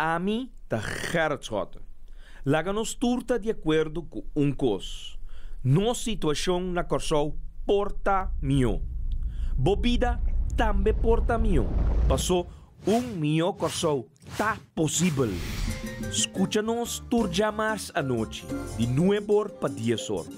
ami ta Gerrit Schotten. Laga nos turta de acordo com cos. No situação na Corsou porta mio. Bobida também porta mio. Passou mio Corsou. Tá possível. Escucha-nos turja mais à noite, de 9 para 10 horas.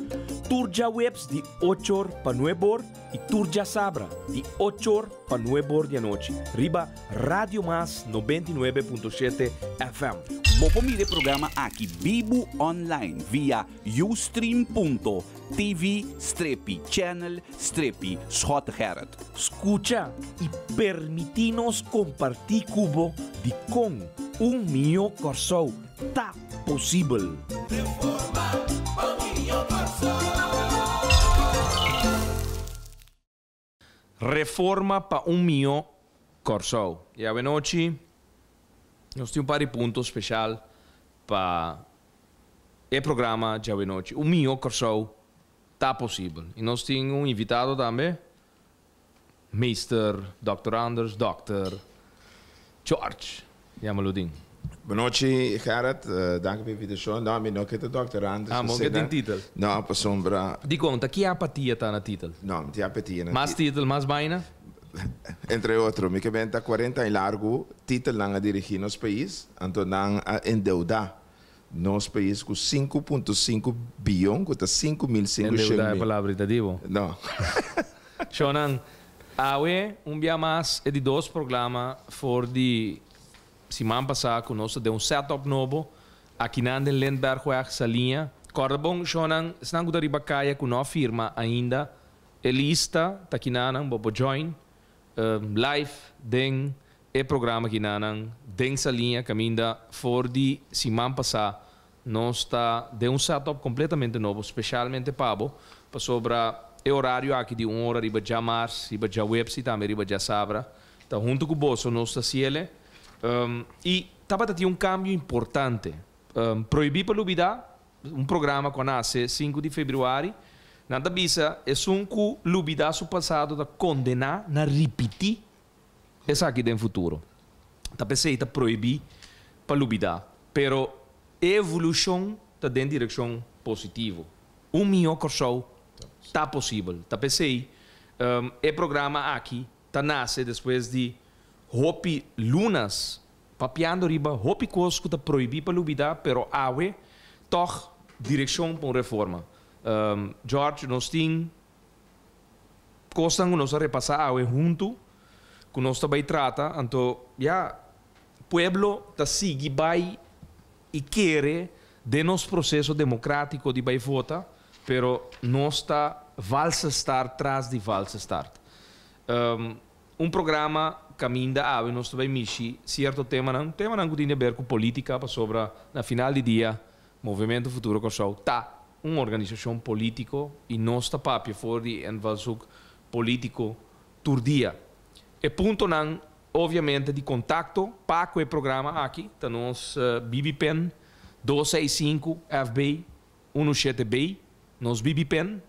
Turja webs de 8 horas para 9 horas e turja sabra de 8 horas para 9 horas da noite. Riba Radio Mas 99.7 FM. Mopo mire programa aqui Bibo online via ustream.tv/channel/Schot Gerrit. Escucha e permite-nos compartilhar cubo de com mio Corsou. Tá possível. Reforma para mio Corsou. E a noite nós temos um par de pontos especial para o programa de noite. O mio Corsou tá possível. E nós temos invitado também, Mr. Dr. Anders, Dr. George. Jamaludin. Boa noite, Gerrit. Dank pela invitação. Não, eu não quero Dr. Anders. Mas que tem título? Não, para sombra. Di conta, que apatia está na título? Não, não tem apatia. Mais título, mais baina? Entre outros, me que bem 40 anos largo, título a dirigir nosso país, então a endeudar nosso país com 5,5 bilhão, com 5.500 endeudar é palavra, tá digo? Não. Shonan, awe, dia mais, é de 2 programas for de semana passada, que nós de setup novo, aqui na Lindbergh, essa linha. Cordabong, Shonan, estão com a ribacaia com uma firma ainda, lista, tá aqui na bobo join, live, den, programa aqui na den essa linha, caminha for de semana passada, nós está de setup completamente novo, especialmente para sobre o horário aqui de 1 hora, riba já mars, riba já website, também riba já sabra, tá junto com o bolso, nós está ciele, e estava tendo cambio importante, proibir para lubida, programa que nasce 5 de fevereiro, nada bisa é que lubida su passado da condenar na repetir essa aqui no futuro. Tá pensei tá proibir para lubida, pero evolução tá dentro direção positiva. Mio Corsou tá possível. Tá pensei programa aqui tá nasce depois de hopi lunas papiando riba hopi cosco tá proibir para lubida, pero awe toch direção para reforma. George, nós temos coisas que nós repassar junto, que nós também trata, então, pueblo tá sigue vai e quer de nosso processo democrático de vai votar, pero nós tá valsa estar atrás de valsa estar. Programa caminha a nós também mexi certo tema não que tem a ver com política para sobre na final de dia Movimento Futuro Corsou tá uma organização política e nós está papia for de envolvimento político todo dia. E ponto não, obviamente, de contato para o programa aqui, tá nós BBPen 265 FB 17B, nós BBPen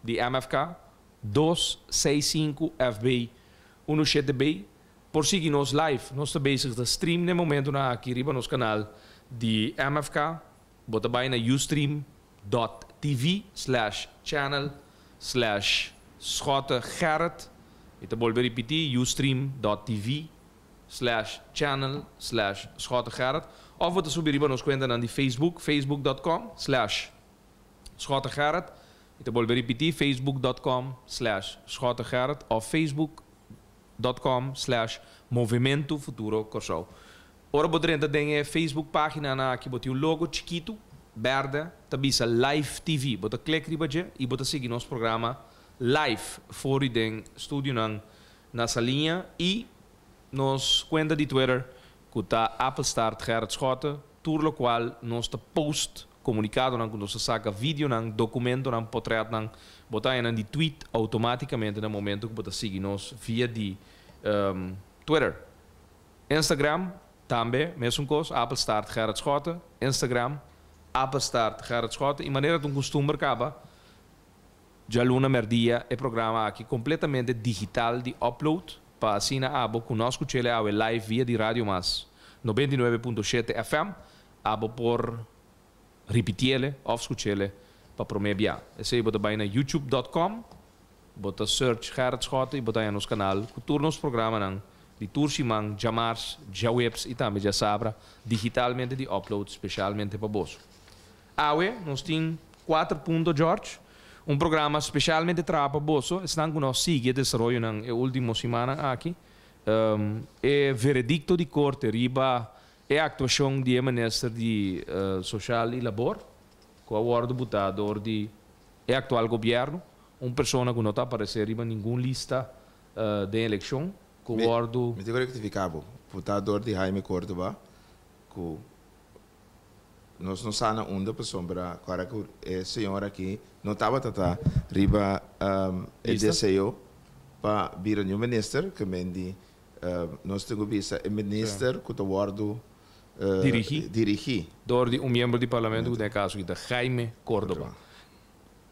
de MFK 265 FB 17B, por seguir nos live, nós está bezig de stream no momento na aqui riba nos canal de MFK, bota bem na ustream.tv/channel/Schotte Gerrit. E te volver repetir, ustream.tv/channel/Schotte Gerrit. Of wat subir riba nos cuenta na Facebook, facebook.com/Schotte Gerrit. E te volver repetir, facebook.com/Schotte Gerrit of facebook.com/Movimento Futuro Corsou. Ora, podremos ter Facebook página na que bote logo chiquito, verde, tabisa live TV. Bota clique riba e bota seguir nosso programa live for den studio na salinha e nos conta de Twitter que está Apple Start Gerrit Schotte, turlo qual nos post comunicado com nossa saca vídeo documento portrait bota aí de tweet automaticamente no momento que bota seguir nos via de Twitter, Instagram também mesmo coisa Apple Start Gerrit Schotte, Instagram Apple Start Gerrit Schotte e maneira de costume acaba já luna merdia é programa aqui completamente digital de upload para assim a abo conosco chele a live via de rádio mas 99.7 FM, abo por repetirle of escucharle para promebia. Esse bota bij naar youtube.com, bota search Gerrit Schotten, bota aí nos canal, cultura nos programa nang di tursimang, jamars, jawebs e também já sabra, digitalmente de upload, especialmente para bolso. Awe, nós tem 4 pontos, George. Programa especialmente para bolso. Estão com nós sigue desenvolvendo na última semana aqui. Veredicto de corte riba a atuação do ministro de Social e Labor, com o acordo botado de atual governo, pessoa que não está aparecendo em nenhuma lista de eleição, com o acordo... Me digo rectificado, botador de Jaime Córdoba, que nós não sabemos onde a pessoa, agora que a senhora aqui não estava tata riba desejou para vir o ministro, que mendi nós temos visto o ministro que o acordo dirigir. Door membro do parlamento, que tem caso de Jaime Córdoba.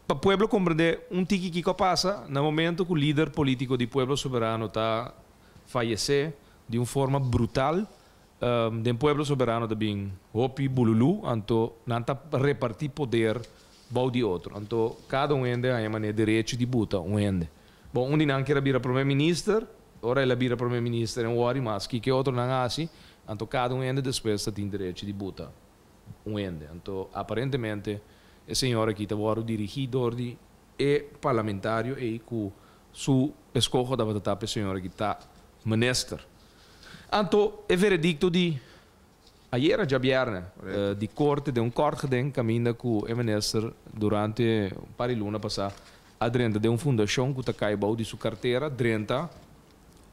Para o povo compreender tiki que passa, no momento que o líder político do povo soberano está falecer de uma forma brutal, do povo soberano também, Hopi Bululu, então não está repartir poder bom de outro. Então cada ende tem maneira direito de buta ende. Bom, não quer vir primeiro-ministro, ora ele vira primeiro-ministro em Wari, mas que outro não é assim. Então, cada ende depois tem direito de buta ende. Então, aparentemente, o senhor aqui está o dirigidor de parlamentário e com su escolha da batata, o senhor aqui está ministro. Então, o veredicto de ayer, já viernes, de corte, de corte que caminha com o ministro durante um par de luna passada, adrenta de uma fundação que está caibou de sua carteira, adrenta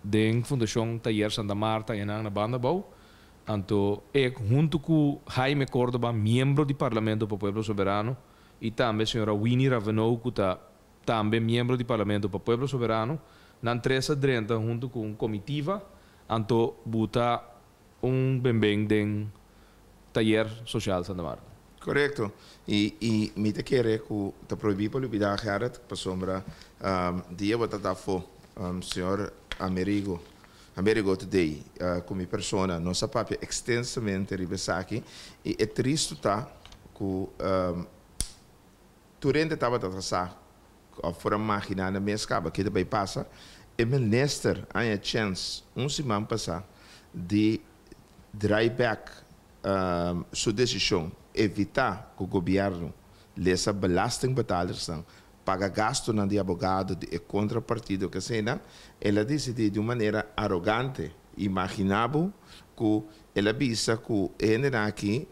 de fundação Taller Santa Marta e na banda bau. Então, junto com Jaime Córdoba, membro do Parlamento para o Povo Soberano, e também a senhora Winnie Ravenou, que está também membro do Parlamento para o Povo Soberano, na empresa adrenta junto com uma comitiva, então, bota bem de Taller Social Santa Marta. Correto. E me te quer que te proibir para olvidar Gerrit, para sombra dia bota da fo senhor Amerigo today como pessoa nossa papel extensamente ribesaki e é triste tá que durante estava a traçar fora máquina na minha escaba que também passa e minister a chance semana passada de dry back sua decisão evitar que o governo lessa belastingbetalers paga gasto de advogado de contrapartido que seja, ela decidiu de uma maneira arrogante, imaginável, que ela visa que ela aqui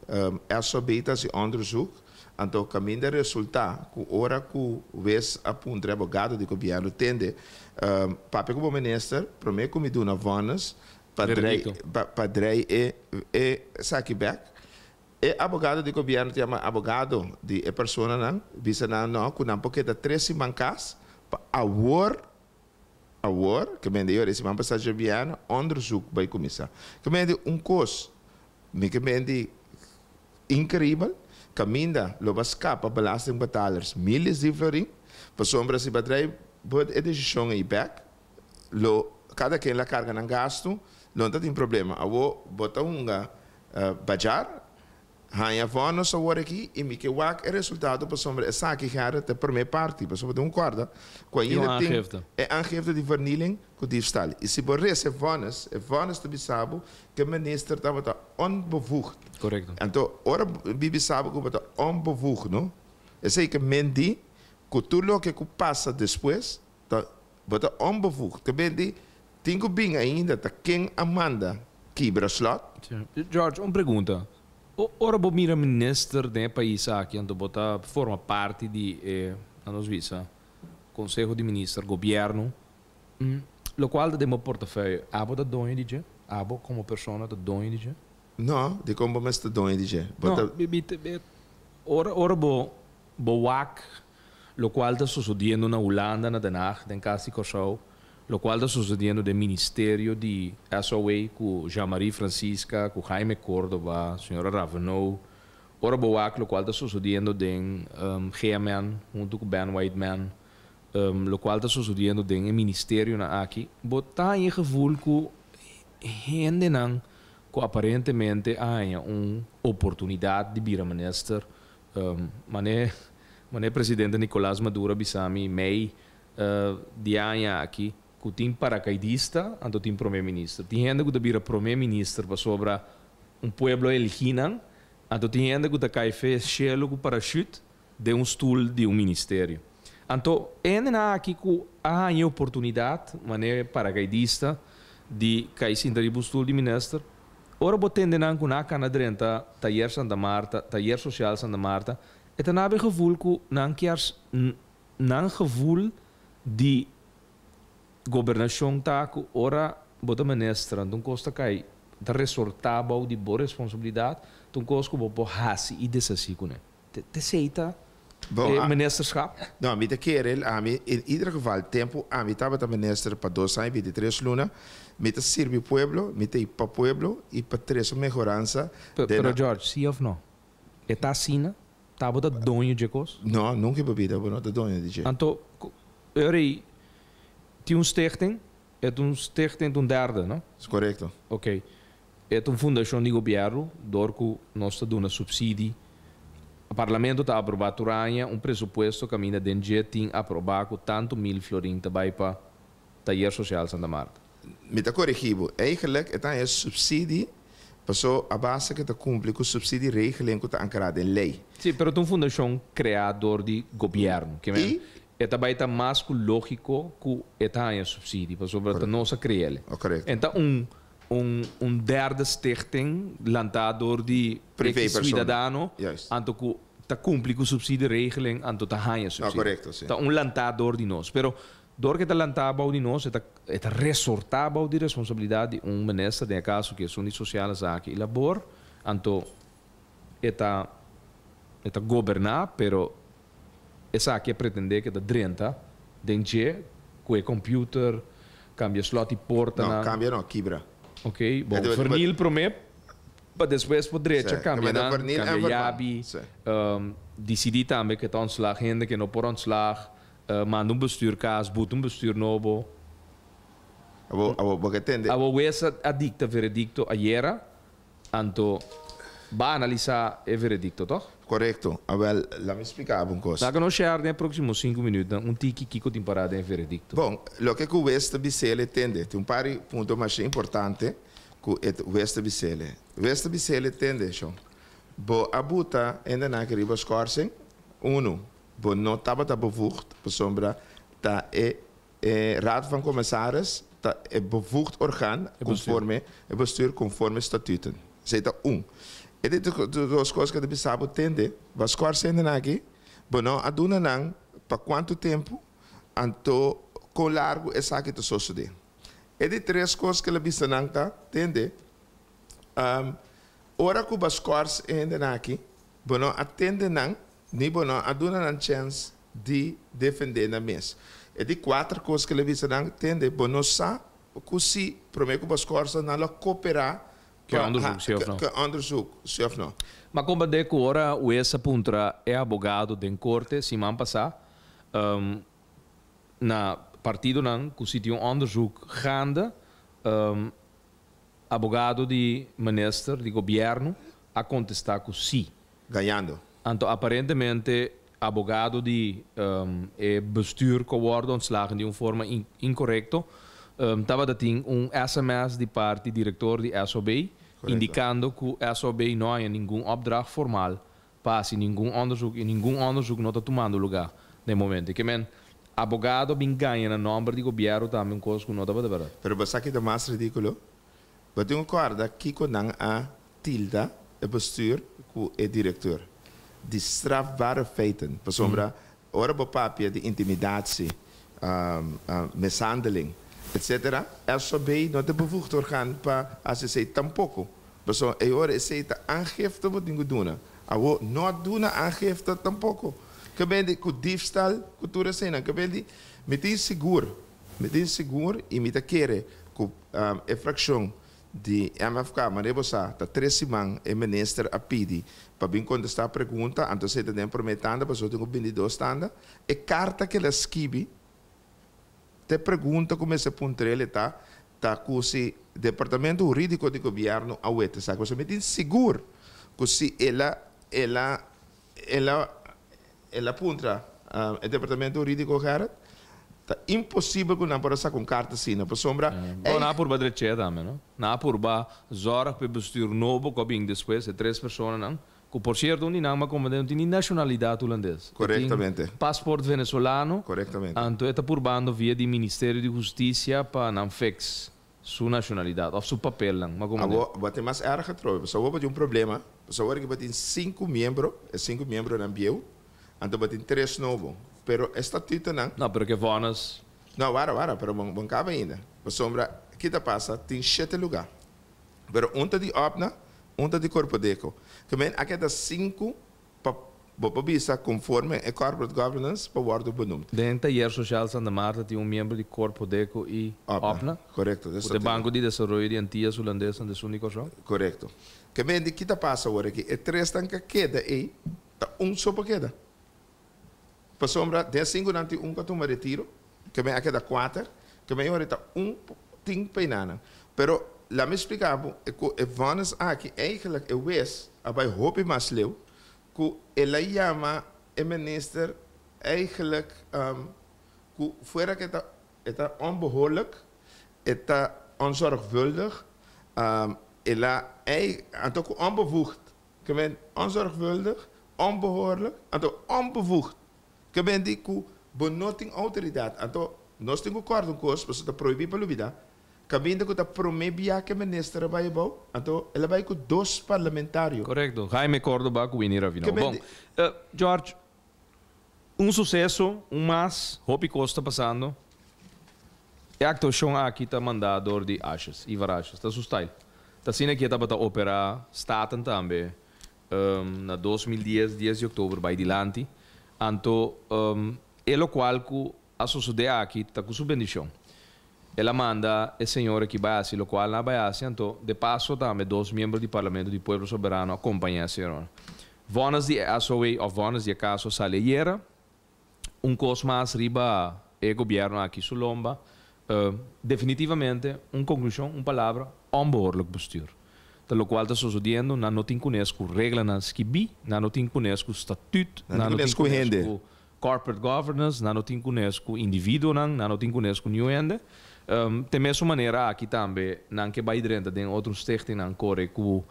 é sobeita se onderzoek, então o caminho de resultado, que ora que vez aponta o advogado de governo tende, papel como ministro, promete que me dá uma vonas, padrei e saque-back, e advogado de governo chama advogado de pessoa não visa não que não porque da 13 mancas para awor que me deu esse mampa passagem biano onderzoek by comissário que me deu coisa que me deu incrível caminda lo escapa belastingbetalers milhas de florim para sombra se badrei pode a decisão e back lo cada quem la carga não gasto não tem problema awo bota bajar Hanya vonos agora aqui e me que o resultado para sombra essa aqui cara da primeira parte para sombra de quarta com ainda tem é aangifte de vernieling com diefstal e se por esse vonos te bisabo que o ministro estava onbevoegd correto então ora bibi sabe que está onbevoegd não esse que mendi que tudo que passa depois está onbevoegd que mendi tenho bem ainda tá quem amanda quebra slot George uma pergunta ora bo mira minister de país aqui então bota forma parte de nós visa Conselho de Ministros governo lo qual de meu portafolho abo da dono de abo como pessoa da dono de não de como mas da dono de não ora bo wak lo qual está sucedendo na Holanda na Den Haag den caso Kosovo lo qual está sucedendo do Ministério de SOA com Jean-Marie Francisca, com Jaime Córdoba, senhora Ravenou, ora boa lo qual está sucedendo do GMN, junto com Ben Whiteman, lo qual está sucedendo do Ministério na aqui, botar em gevoel que gente não que aparentemente há uma oportunidade de vir a minister. Mané presidente Nicolás Maduro Bissami, mei de ano aqui, que tem paracaidista, então tem primeiro-ministro. Tem gente que vira primeiro-ministro para sobre pueblo elegido, então tem gente que cai fez chelo com parachute de stoel de ministério. Então, ainda aqui que há a oportunidade, mané paracaidista, de cair sem o stoel de ministro. Ora, botando na canadrenta, taller Santa Marta, taller social Santa Marta, e dan heb je gevoel que nan gevoel de governação tá que ora bota ministra, então costa cai da resortaba de boa responsabilidade, então costa que bo hasi e desasi com te seita ministerschap? Não, me te querer, in ieder geval tempo, me estava a minister para 2 anos, 23 luna, me te sirve pueblo, me te ir para pueblo e para tres mejorança. Pero George, sim ou não? Está assim? Tá bota donho de coisa? Não, nunca bebida, não tá donho de. Então, tem stichting, stichting de derde, não? Correto. Ok. É uma fundação de governo, door que nós está dando subsídio. O parlamento está aprovado presupuesto que a minha DNG tem aprovado tanto 1.000 florin também para taller social Santa Marta. Me está corrigido. Eigenlijk, het is subsidie. Passou a base que está cumpre com o subsídio regeling que está ancorado em lei. Sim, mas é uma fundação criada de governo. Que é também mais lógico que é subsídio, para sobre a nossa criele. Correto. Então, derde stichting lançado de cidadano, anto que está cumpre com o subsídio regeling, anto está ganha subsídio. Correto, sim. Então, lançador de nós. Pero, door que está lançado de nós, é resortado de responsabilidade de ministro, de caso que são de sociais aqui, e labor, anto está governar, pero essa aqui pretende que está 30, dentro com o computer, cambia slot e porta. Não, cambia não, quebra. Ok, bom, vernil primeiro, para depois poder cambia yabi, decidir também que está ontslag, gente que não pode ontslag, manda bestuur kaas, boet bestuur nobo. Abo essa adicta veredicto ayer, anto va analisar o veredicto, toch? Correcto. Well, laat me explicar uma coisa. Laat nos share nos próximos 5 minutos, tiki kiko tem parada em veredicto. Bom, lo que o West Bicele tende, tem par ponto mais importante que o West Bicele. West Bicele tende, schon. Bo abuta ainda na queriba scorsing, bo não estava bevoegd, por sombra, dat Raad van Commissaris, dat bevoegd orgaan, conforme, bestuur conforme statuten. Zeta E dit duas coisas que deve saber entender. Mas qual sendo aqui, bom, a duna não, para quanto tempo, anto com largo essa aqui to suceder. E de 3 coisas que ele bisa não tá, entende? Ora que as coisas ainda aqui, bom, atende não, nem bom, a duna não chance de defender na mesa. E de 4 coisas que ele bisa não, entende? Bom, não sa, que se prometo que as coisas não cooperar. Que onderzoek, sim ou não? Que onderzoek, sim ou não? Mas como de que ora o essa puntra é advogado de corte, se man passar, na partido não, que se tem onderzoek gaande, advogado de minister, de governo, a contestar que sim. Ganhando. Então, aparentemente, advogado de bestuur geworden ontslagen de uma forma incorrecta. Estava dat SMS de parte diretor de SOB, indicando que o SOB não há nenhum opdracht formal para nenhum onderzoek e nenhum onderzoek não está tomando lugar no momento. Que men, advogado bem ganha no nome de governo também coisa que não está verdade. Pero basta que é mais ridículo. Mas tem corda que quando a tilda é bestuur que é diretor de strafbare feiten, por sombra, ora papia de intimidatie, mishandeling, etc. SOB não tem bevoegd orgaan para assistir tampouco. Então, é hora de ser aangifte wat dingen doen. Abo não doen aangifte tampouco. Que bem de com diefstal, cultura cena, que bem de meter seguro e meter querer com infração de MFK, mas nebosa, tá 3 semanas e minister a pedir para bem contestar a pergunta, então você tem prometendo, para só tem 22 tanda, e carta que ela escreve te pergunta como esse pontrele tá com se departamento jurídico do governo a wete sabe você me seguro que se ela punta o departamento jurídico cara tá impossível que não possa com carta assim por sombra Na por badreche também, não? Na por ba zora pe bestuur novo coping depois de 3 pessoas não. Que por certo não como não tem nacionalidade holandesa. Corretamente. Passaporte venezuelano. Corretamente. Então está por bando via do Ministério de Justiça para não fix sua nacionalidade ou seu papel não. Mas como Wat é mais erg trouxe. Só vou ter um problema. Só vou ter 5 membros na bio. Então tem 3 novos. Pero estatuto não. Não, porque vonas. Não, vara, pero bom cabe ainda. Por sombra, que tá passa tem 7 lugar. Pero um de opna, um de corpo deco. Que men aqui dá 5 para bisa conforme a corporate governance para o benoemd. Dentro da Taller Social Santa Marta tem membro de Corpo Deco e OPNA. Correcto. O Banco de Desenvolvimento de Antillas Holandesas é o único só. Correcto. Que men de que tá passa agora aqui, é 3 tanca queda aí, tá só para queda. Por sombra, tem 5 nanti que toma retiro, que men aqui dá 4, que men agora tá tem peinana. Pero lá me explicava que vanas aqui eigenlijk wes abai hopi mas leu que ela chama o minister eigenlijk que fuera que está onbehoorlijk, está onzorgvuldig, ela então que onbevoegd, que men onzorgvuldig, onbehoorlijk, então onbevoegd, que men die que benoting autoridade, então nós temos acordo com os, mas está proibido para vida. Cabinda que está proibia que o ministro vai bom, então ela vai com 2 parlamentários. Correto. Jaime Córdoba com Winnie Ravino. Bom, George, sucesso, mais, hopi costa passando. E a actuação aqui está mandado de Ashes, Ivar Ashes, está seu style. Está sendo que estava a operar, staten também, na 2010, 10 de outubro, vai dilante. Então, é o qual que a sociedade aqui está com sua bendição. Ela manda o senhor que vai assim, o qual não vai assim, então, de passo, também 2 membros do Parlamento do Povo Soberano acompanham a senhora. Vonas de ASOE ou vonas de caso saliera, coisa mais riba o governo aqui sulomba, definitivamente, conclusão, palavra, onbehoorlijk bestuur. Pelo qual está sucedendo, não tem conhecido regra na SKB, não tem conhecido estatuto, não tem conhecido corporate governance, não tem conhecido indivíduo, não tem conhecido nenhum. De mesma maneira, aqui também, não que vai dentro de outros stichting, não corre com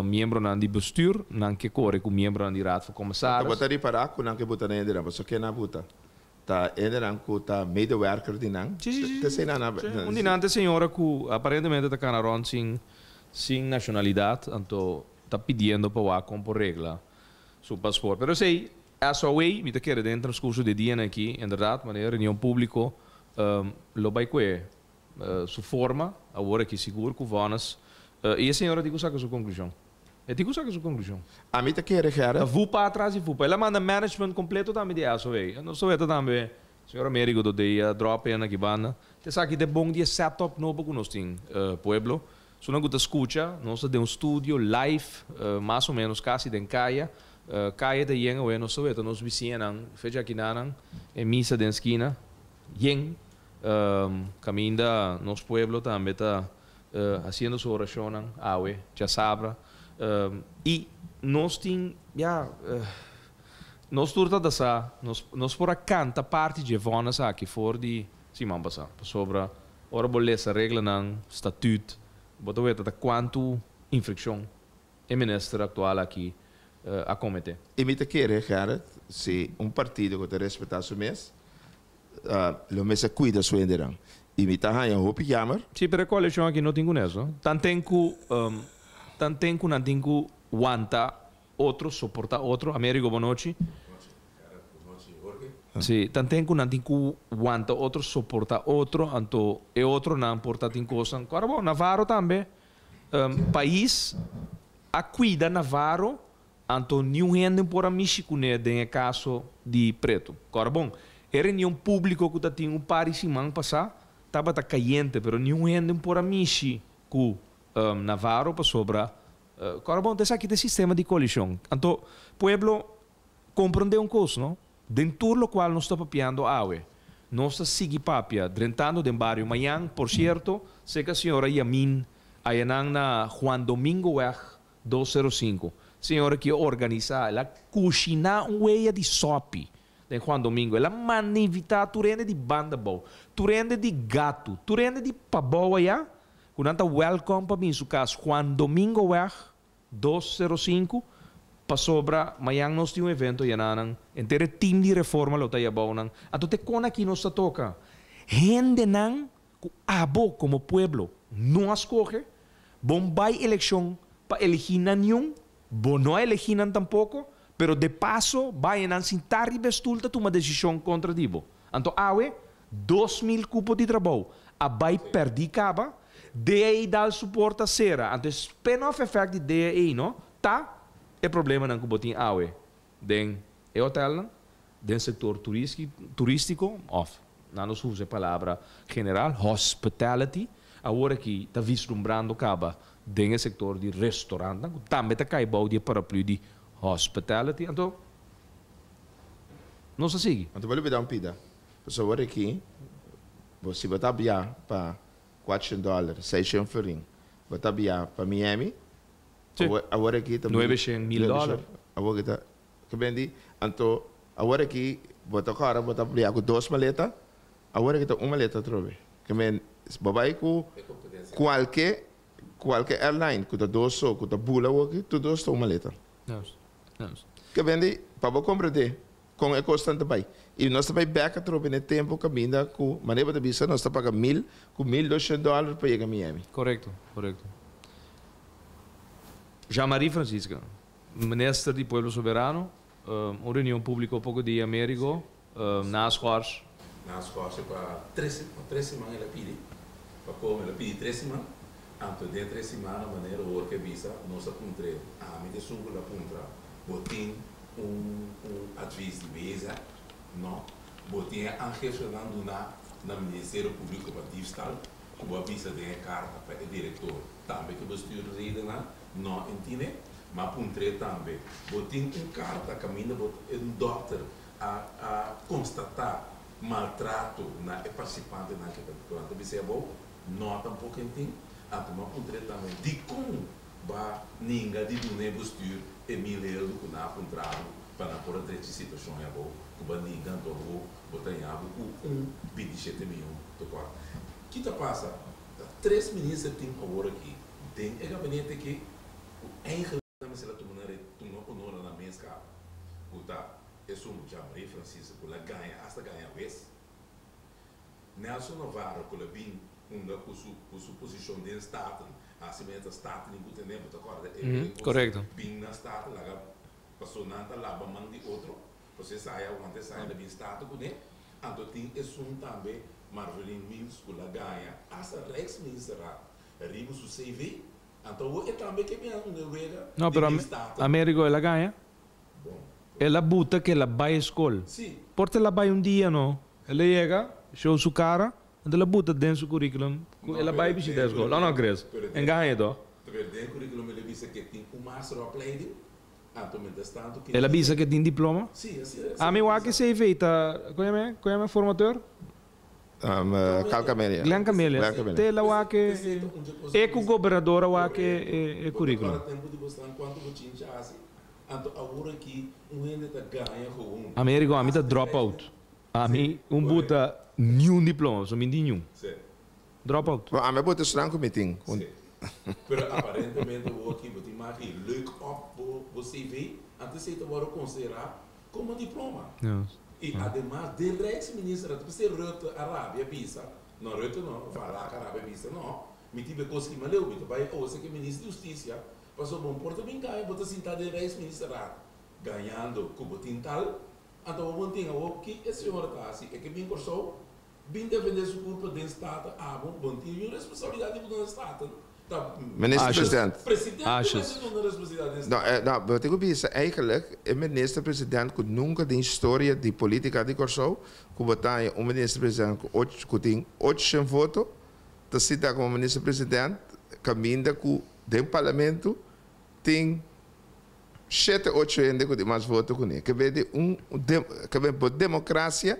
membro de bestuur, não que corre com membro de raad van commissaris. Wat er para aku não que botar ainda não, só que na buta. Tá ainda não que tá medewerker de não. Sim. Te sei na. Dinante senhora que aparentemente está canaron sem nacionalidade, então está pedindo para o compor regla seu passaporte. Mas sei, essa way, me te quer dentro do curso de dia aqui, verdade, mas a reunião público, lo vai que sua forma, agora que seguro que vanas, e a senhora digo sabe a sua conclusão. E digo sabe a sua conclusão. A mim te quer cara. Vou para trás e vou para. Ela manda management completo também de essa way. Não sou eu também. Senhora Américo do dia drop na que banda. Te sabe que de bom dia setup novo que nós tem pueblo. Se não escuta, nós temos estúdio live, mais ou menos quase em caia. Caia de Yen, ou nós sabemos, nós vizinhos, fecha aqui na missa da esquina. Yen, caminha nosso pueblo também está fazendo sua oração, awe, já sabe. E nós temos, nós turta dessa, nós por canta parte de vonas aqui fora de Simão passar, sobre ora bolessa regra não estatuto. Botou até quanto infração o ministro atual aqui a cometer. E me te quer cara, se partido que te respeitar seu mês, o mês cuida sua enderan. E me tá aí hopi jammer. Sim, pero a coalição aqui não tem com isso. Tanto que não tem que aguanta outro, suportar outro, Américo Bonochi. Sim, tanto que não tem que aguanta outro, suportar outro, então e outro não importa tem coisa. Agora bom, Navarro também, país a cuida Navarro, então nenhum rende por a Michicune em caso de preto. Agora bom, era nenhum público que tinha par semana passar, estava caiente, pero nenhum rende por a Michi que Navarro para sobra. Agora bom, tem aqui o sistema de coalição. Então, o pueblo compreendeu coisa, não? Dentro do qual nós estamos papiando awe. nossa sigi papia, drentando den barrio Mayang, por cierto, sei que a senhora Yamin, ayanang na Juan Domingo Weg 205. Senhora que organiza, ela cozinha weia de sopi de Juan Domingo. Ela manivita turende de banda boa, turende de gato, turende de paboa ya. Kunanta welcome para mim, su caso Juan Domingo Weg 205. Pa sobra, mayang nos ti um evento yananang, entere team de reforma lo tayo nang. Ato te kona aqui nos toca. Gente nang, abo como pueblo, não escoge, bombay eleição para elegir nanhum, bom não elegir tampoco, pero de paso, vai nan sin tarri bestulta toma decisão contra dibo. Anto awe, 2.000 cupos de trabalho, a vai perdi caba, DEI dá suporte a sera, anto spin-off effect de DEI, no? Tá? É problema não kubotin awe. Den é hotel não? Den setor turístico off. Não nos usa a palavra general hospitality. Agora que está vislumbrando caba den setor de restaurante, também está caibau de paraplu de hospitality. Então não se sigue. Então vou lhe dar pida. Pessoal agora aqui, você vai tabiar para $400, 600 florin. Vai tabiar para Miami. Agora aqui também. $900,000. Agora kita, que bendi. Então, agora aqui, bota cara, bota brilhar com 2 maletas. Agora kita uma maleta trove. Que men, babai com qualquer airline, com 2 ou com bula aqui, tudo está uma maleta. Não. Que bendi, para compreender, com é constante bai. E nós também back trove no tempo caminha com maneira de visa, nós está pagando $1,200 para chegar a Miami. Correto. Jean-Marie Francisca, ministro de Pueblo Soberano, uma reunião pública um pouco de Américo, nas Quars. Nas Quars é para 3 semanas ela pede, para como ela pede 3 semanas, antes de 3 semanas, a maneira que visa, nós apontamos, a minha sungo la apontra, botem aviso de visa, não, botem a Fernando na Ministério Público para Divistal, com a visa de carta para o diretor, também que você tem não entende, mas apontei também, botem carta, caminha, um doutor a constatar maltrato na participante na que durante a ser bom, não tampouco entende, a tomar apontei também de como vai ninguém de donar postura €1.000 que na apontado para por a situação é boa, que vai ninguém tomou botar em água com 27 milhões de quatro. O que passa? 3 ministros têm agora aqui, tem é gabinete que eigenlijk se ela tomou na mesa cá, o tá é só um Jean-Marie Francisco que ela ganha hasta ganha vez. Nelson Navarro que ela vem com sua posição de estado, assim mesmo estado nem que tem muito Correto. Vem na estado lá passou nada lá para mandar outro, você sai aonde sai da estado com ele, então tem esse também Marvelin Mills que ela ganha hasta Rex Ministra, arriba seu CV. Então, é também que me não, pero Américo ela ganha. Bom. Ela buta que ela vai à escola. Sim. Porque ela vai dia, não. Ela chega, show sua cara, e ela buta dentro do currículo. Ela vai visitar a escola. Não, Cres. Enganha, então. Dentro do currículo, ela diz que tem master of lady. Ela diz que tem diploma? Sim, assim. A minha que se feita, qual é o formateur? Calcamélia. Glenn Camélia. Tela o que é com o governador o que é currículo. Américo a mim tá drop out. A mim buta nenhum diploma, só nenhum. Drop out. A mim buta estranho meeting. Pero aparentemente o aqui botar mais leuk op você vê, antes você vai considerar como diploma. E, además, del ex-ministro, você Rutte Arábia Bisa, não Rutte não, falar que Arábia Bisa não, me tive coisa que me leu, me vai hoje que ministro de Justiça, passou bom porta bem ganha, bota sentar del ex-ministro ganhando como tintal, então o bom tem o que esse senhor está assim, é que bem cursou, bem defender sua culpa dentro do Estado, bom tem responsabilidade dentro do Estado. Minister-president. Não, wat ik wil zeggen, eigenlijk, een minister-president que nunca de história de política de Corso, que botar um minister-president que tem 8 votos, tá cita como minister-president, caminha com o parlamento, tem 7, 8 ainda que tem mais votos com ele. Que vem de democracia,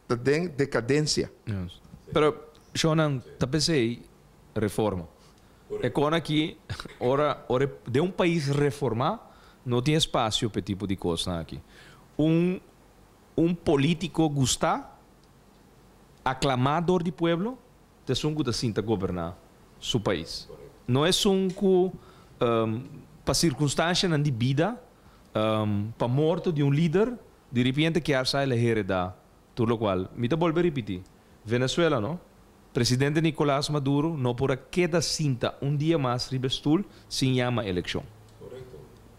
tá tem decadência. Yes. Pero, Shonan, tapesei reforma. É quando aqui, ora, de um país reformar, não tem espaço para tipo de coisa aqui. Político gostar, aclamador de pueblo, te sungo da cinta governar seu país. Não é sungo para circunstância na vida, para morte de líder, de repente que sai a heredar. Tudo qual, me te volvo a repetir. Venezuela, não? Presidente Nicolás Maduro não pode quedar cinta dia mais ribestul sem chama eleição.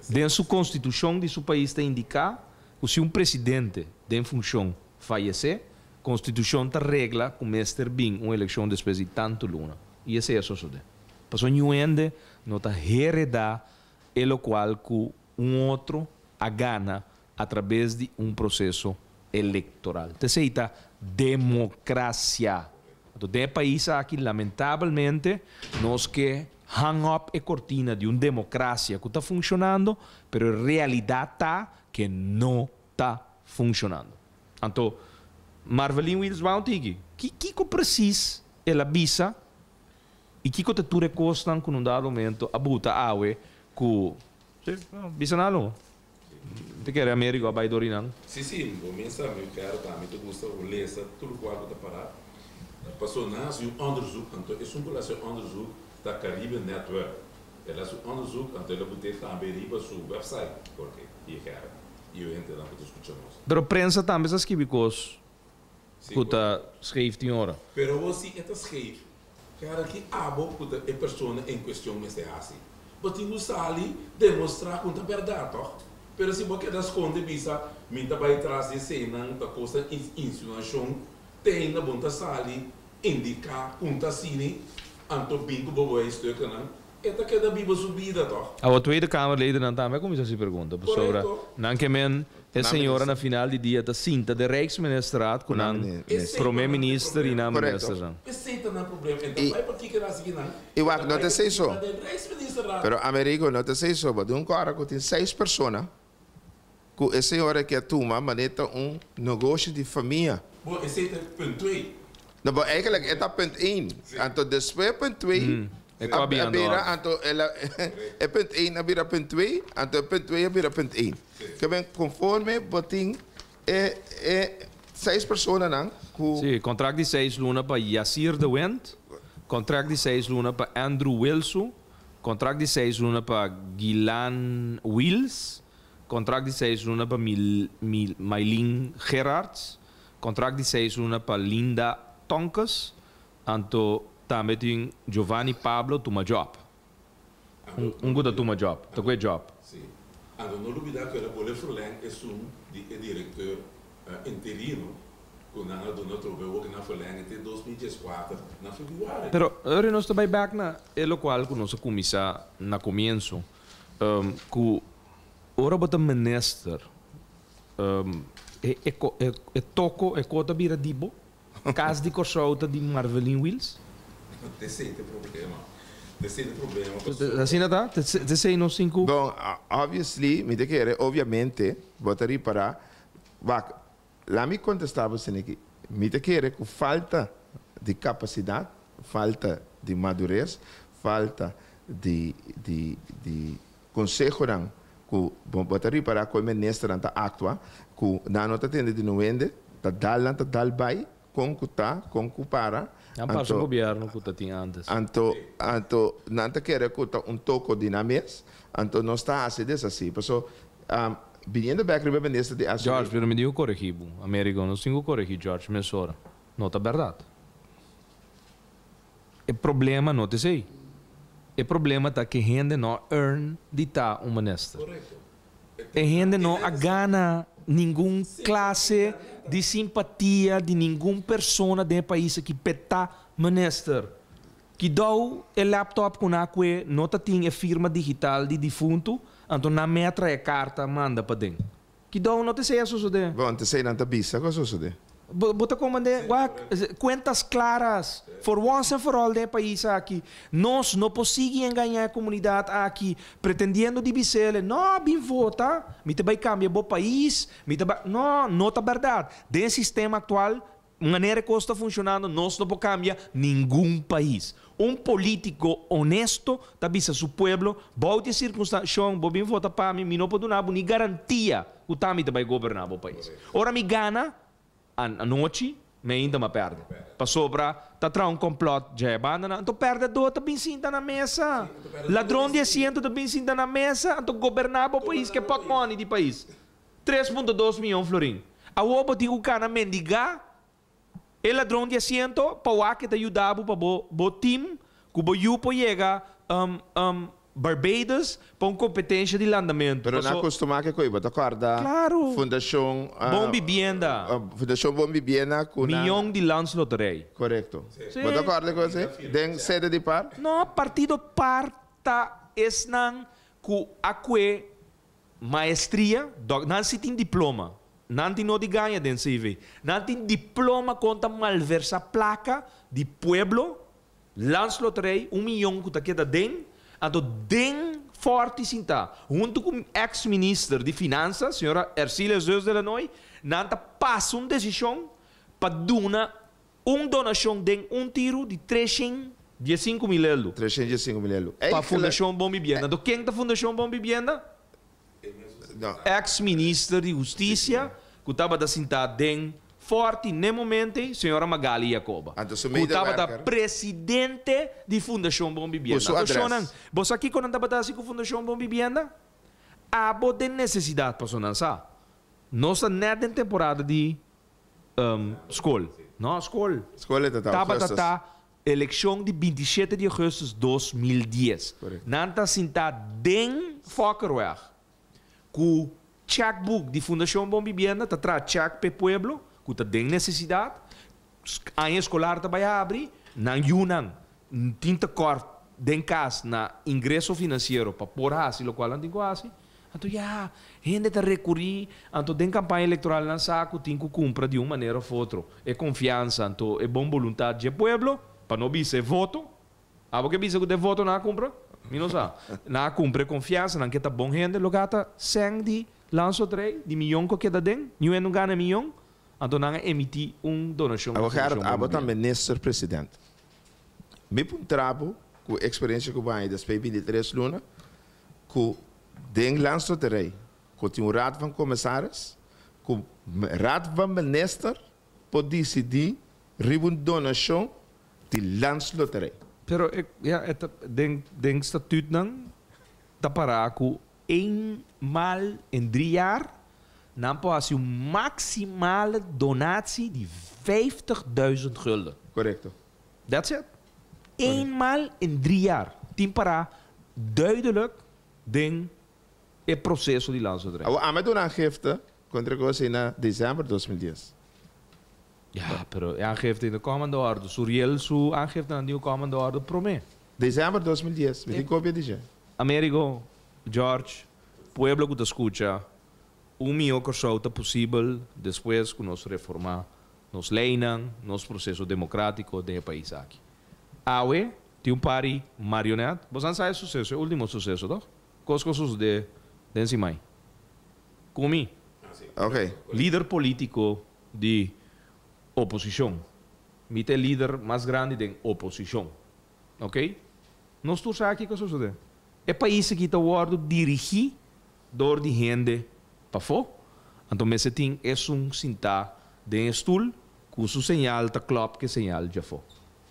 Dentro sua constituição de seu país está indicar que se presidente de função falecer, a constituição está regla que mestre bem uma eleição depois de tanto luna. E esse é isso sucede. Passou nenhum não está heredar o qual que outro a gana através de processo eleitoral. Terceira, democracia. Então, de país aqui, lamentavelmente, nós que hang up a cortina de democracia que está funcionando, mas a realidade está que não está funcionando. Então, Marvelin Wills Bounty, que precisa ela visa e que te ture costan com dado momento a buta awe que visa nalo. Te quer América vai dorinan? Sim, começa eu quero também tu gosta de ler tudo qual que tá parado. Passou nas um onderzoek, então é um onderzoek da Caribbean Network. Ela é onderzoek, então ela pode também ir para seu website, porque eu entro lá para escutarmos. Pero prensa também se escreve coisas que tá schrijft em hora. Pero você está escreve, cara que abo que a pessoa em questão me está assim. Mas tem que ali demonstrar com a verdade, toch? Pero se você quer esconder bisa, minta vai trazer cena da coisa insinuação, tem na bunta sali indicar punta sini, anto bingo bobo é isto que não. Eta que da Bíblia subida, toch? A Tweede Kamerleden dan também começa a se pergunta sobre não que men a senhora na final de dia da cinta de Rijksministeraat com o primeiro-ministro e na ministra. Esse é o problema. Então vai para que era assim não? Eu acho que não te sei isso. Pero Américo não te sei isso, mas de cara que tem 6 pessoas, que a senhora que toma maneta negócio de família. Bom, esse é ponto 2. Não, eigenlijk é punt 1. Então, depois ponto 2. A beira, então, ela é ponto 1, a beira ponto 2, então ponto 2, a beira ponto 1. Que bem, conforme botim é 6 pessoas, não? Sim, contrato de 6 luna para Yassir de Wendt, contrato de 6 luna para Andrew Wilson, contrato de 6 luna para Gilan Wills, contrato de 6 luna para Maylin Gerards, contrato de 6 luna para Linda Tonkas, então também tem Giovanni Pablo Tumajob. Good Tumajob, tá com job. Sim. Ando não olvidar que o Bolé Furlan é diretor interino, quando a dona trocou que na Furlan até 2004 na Februário. Pero agora nós também back na o qual que nós começa na começo, que ora bota minister, é toco é cota bira dibo, caso de corsolta de Marvelin Wills. Esse é o problema. Assim não tá? Esse aí não cinco. Bom, obviously, me te quer, obviamente, botaria para, lá me contestava assim aqui, me te quer com falta de capacidade, falta de madurez, falta de consejo não, que botaria para que o ministro não atua, que não está tendo de noende, está dal vai, com que para. Não passa o governo que tinha antes. Anto não te quer que toco de na mês, anto não está assim desse assim. Porque vindo back riba ministro de Ásia. George, pero me digo corrigido. Americano não tenho corrigido, George, me sora. Não tá verdade. O problema não te sei. O problema tá que gente não earn de tá ministro. Correto. A gente não gana nenhuma classe de simpatia de nenhuma pessoa do país que peta ministro. Que dá o laptop com a que não tem a firma digital de defunto, então na metra a carta manda para dentro. Que dá não te sei isso suceder. Bom, te sei não te bisa, que sucede? Bota como contas claras, for once and for all do país aqui. Nós não conseguimos ganhar a comunidade aqui, pretendendo dividir. Não, bem vota, me vai cambiar o país, não é verdade. Dentro sistema atual, maneira que está funcionando, nós não podemos cambiar nenhum país. Político honesto, avisa seu povo, bote circunstância, vou vir votar para mim, não pode dar nem garantia que o Tami vai governar o país. Ora, me gana, a noite, me ainda me perde. Para sobra, tá traz complot, já é banda, então perde do, também sinta na mesa. Ladrão de assento também sinta na mesa, então governar o país, que é pot money de país. 3,2 milhões florim. A obo de o cara mendigar, o ladrão de assento, para o que te ajudava para o time, que o Yupo chega Barbados para uma competência de landamento. Pero não acostumar que coisa, te acorda? Claro. Fundação Bom Vivienda. Fundação Bom Vivienda com Milhão de lançloterei. Correto. Sim. Você acorda com você? Den sede de par? Não, partido parta esnan ku akwe maestria, não se tem diploma. Não tem no de ganha den CV. Não tem diploma contra malversa placa de pueblo, lançloterei, 1 milhão que queda den, então den forte sinta. Junto com ex-ministro de Finanças, senhora Ercília Zeus de Lanoi, não passa uma decisão para dar uma donação de tiro de 305 mil euros. 305 mil euros. Para a Fundação Bom Vivienda. Então, quem é da Fundação Bom Vivienda? Ex-ministro de Justiça, que estava da sentada forte, no momento, senhora Magali Jacoba. Que estava da presidente de Fundação Bom Vivienda. Então, você aqui, quando estava da Fundação Bom Vivienda, há boa necessidade para sonançar. Nós estamos na temporada de escola. Não, escola. Escola estava da eleição de 27 de agosto de 2010. Não está sentada den Fokerweg. Com checkbook de Fundação Bom Vivienda, está traz check para o pueblo, que está den necessidade. A escolar está vai abrir, não Yunnan, tinta cor den casa na ingresso financeiro para pôr assim, lo qual não tem quase. Então, já, gente está recorrer, então, den campanha eleitoral na saco, tem que comprar de uma maneira ou outra. É confiança, então, é boa vontade do pueblo, para não ser voto. Ah, porque bisa que de voto não compra? Não sabe. Não compra confiança, não quer bom gente, lo gata 100 de lanço 3, de milhão que queda den, não ganha milhão, então não emitir donação. Agora também ministro-presidente. Me puntrabo, com a experiência que eu tenho das P23 Luna, que den lanço 3, que tem um raad van commissaris, que o raad van minister pode decidir uma donação de lanço 3. Pero den statuut não tá para que mal em 3 jaar não pode ser maximale donatie de 50.000 gulden. Correcto. That's it. Eenmaal in 3 jaar. Tem para duidelijk den het processo de lançadrei. A me doen aangifte contra coisa in dezembro 2010. Ja, pero aangifte in de komende orde. Suriel su aangifte aan die komende orde promê. Dezembro 2010. Me tem cópia de já. Américo, George, pueblo que te escucha, milhão que é possível depois que nós reformar, nos leinan, nos processo democrático do país aqui. Awe, tem pari marionete, você não sabe o sucesso, o último sucesso, não? Coisas de encima. Comi. Ok. Líder político de oposição. Mite líder mais grande da oposição. Ok? Nós estamos aqui com isso. É país que está dirigido door die gente para fora. Então, você tem sentar de stoel, com o sinal da klopt que sinal já foi.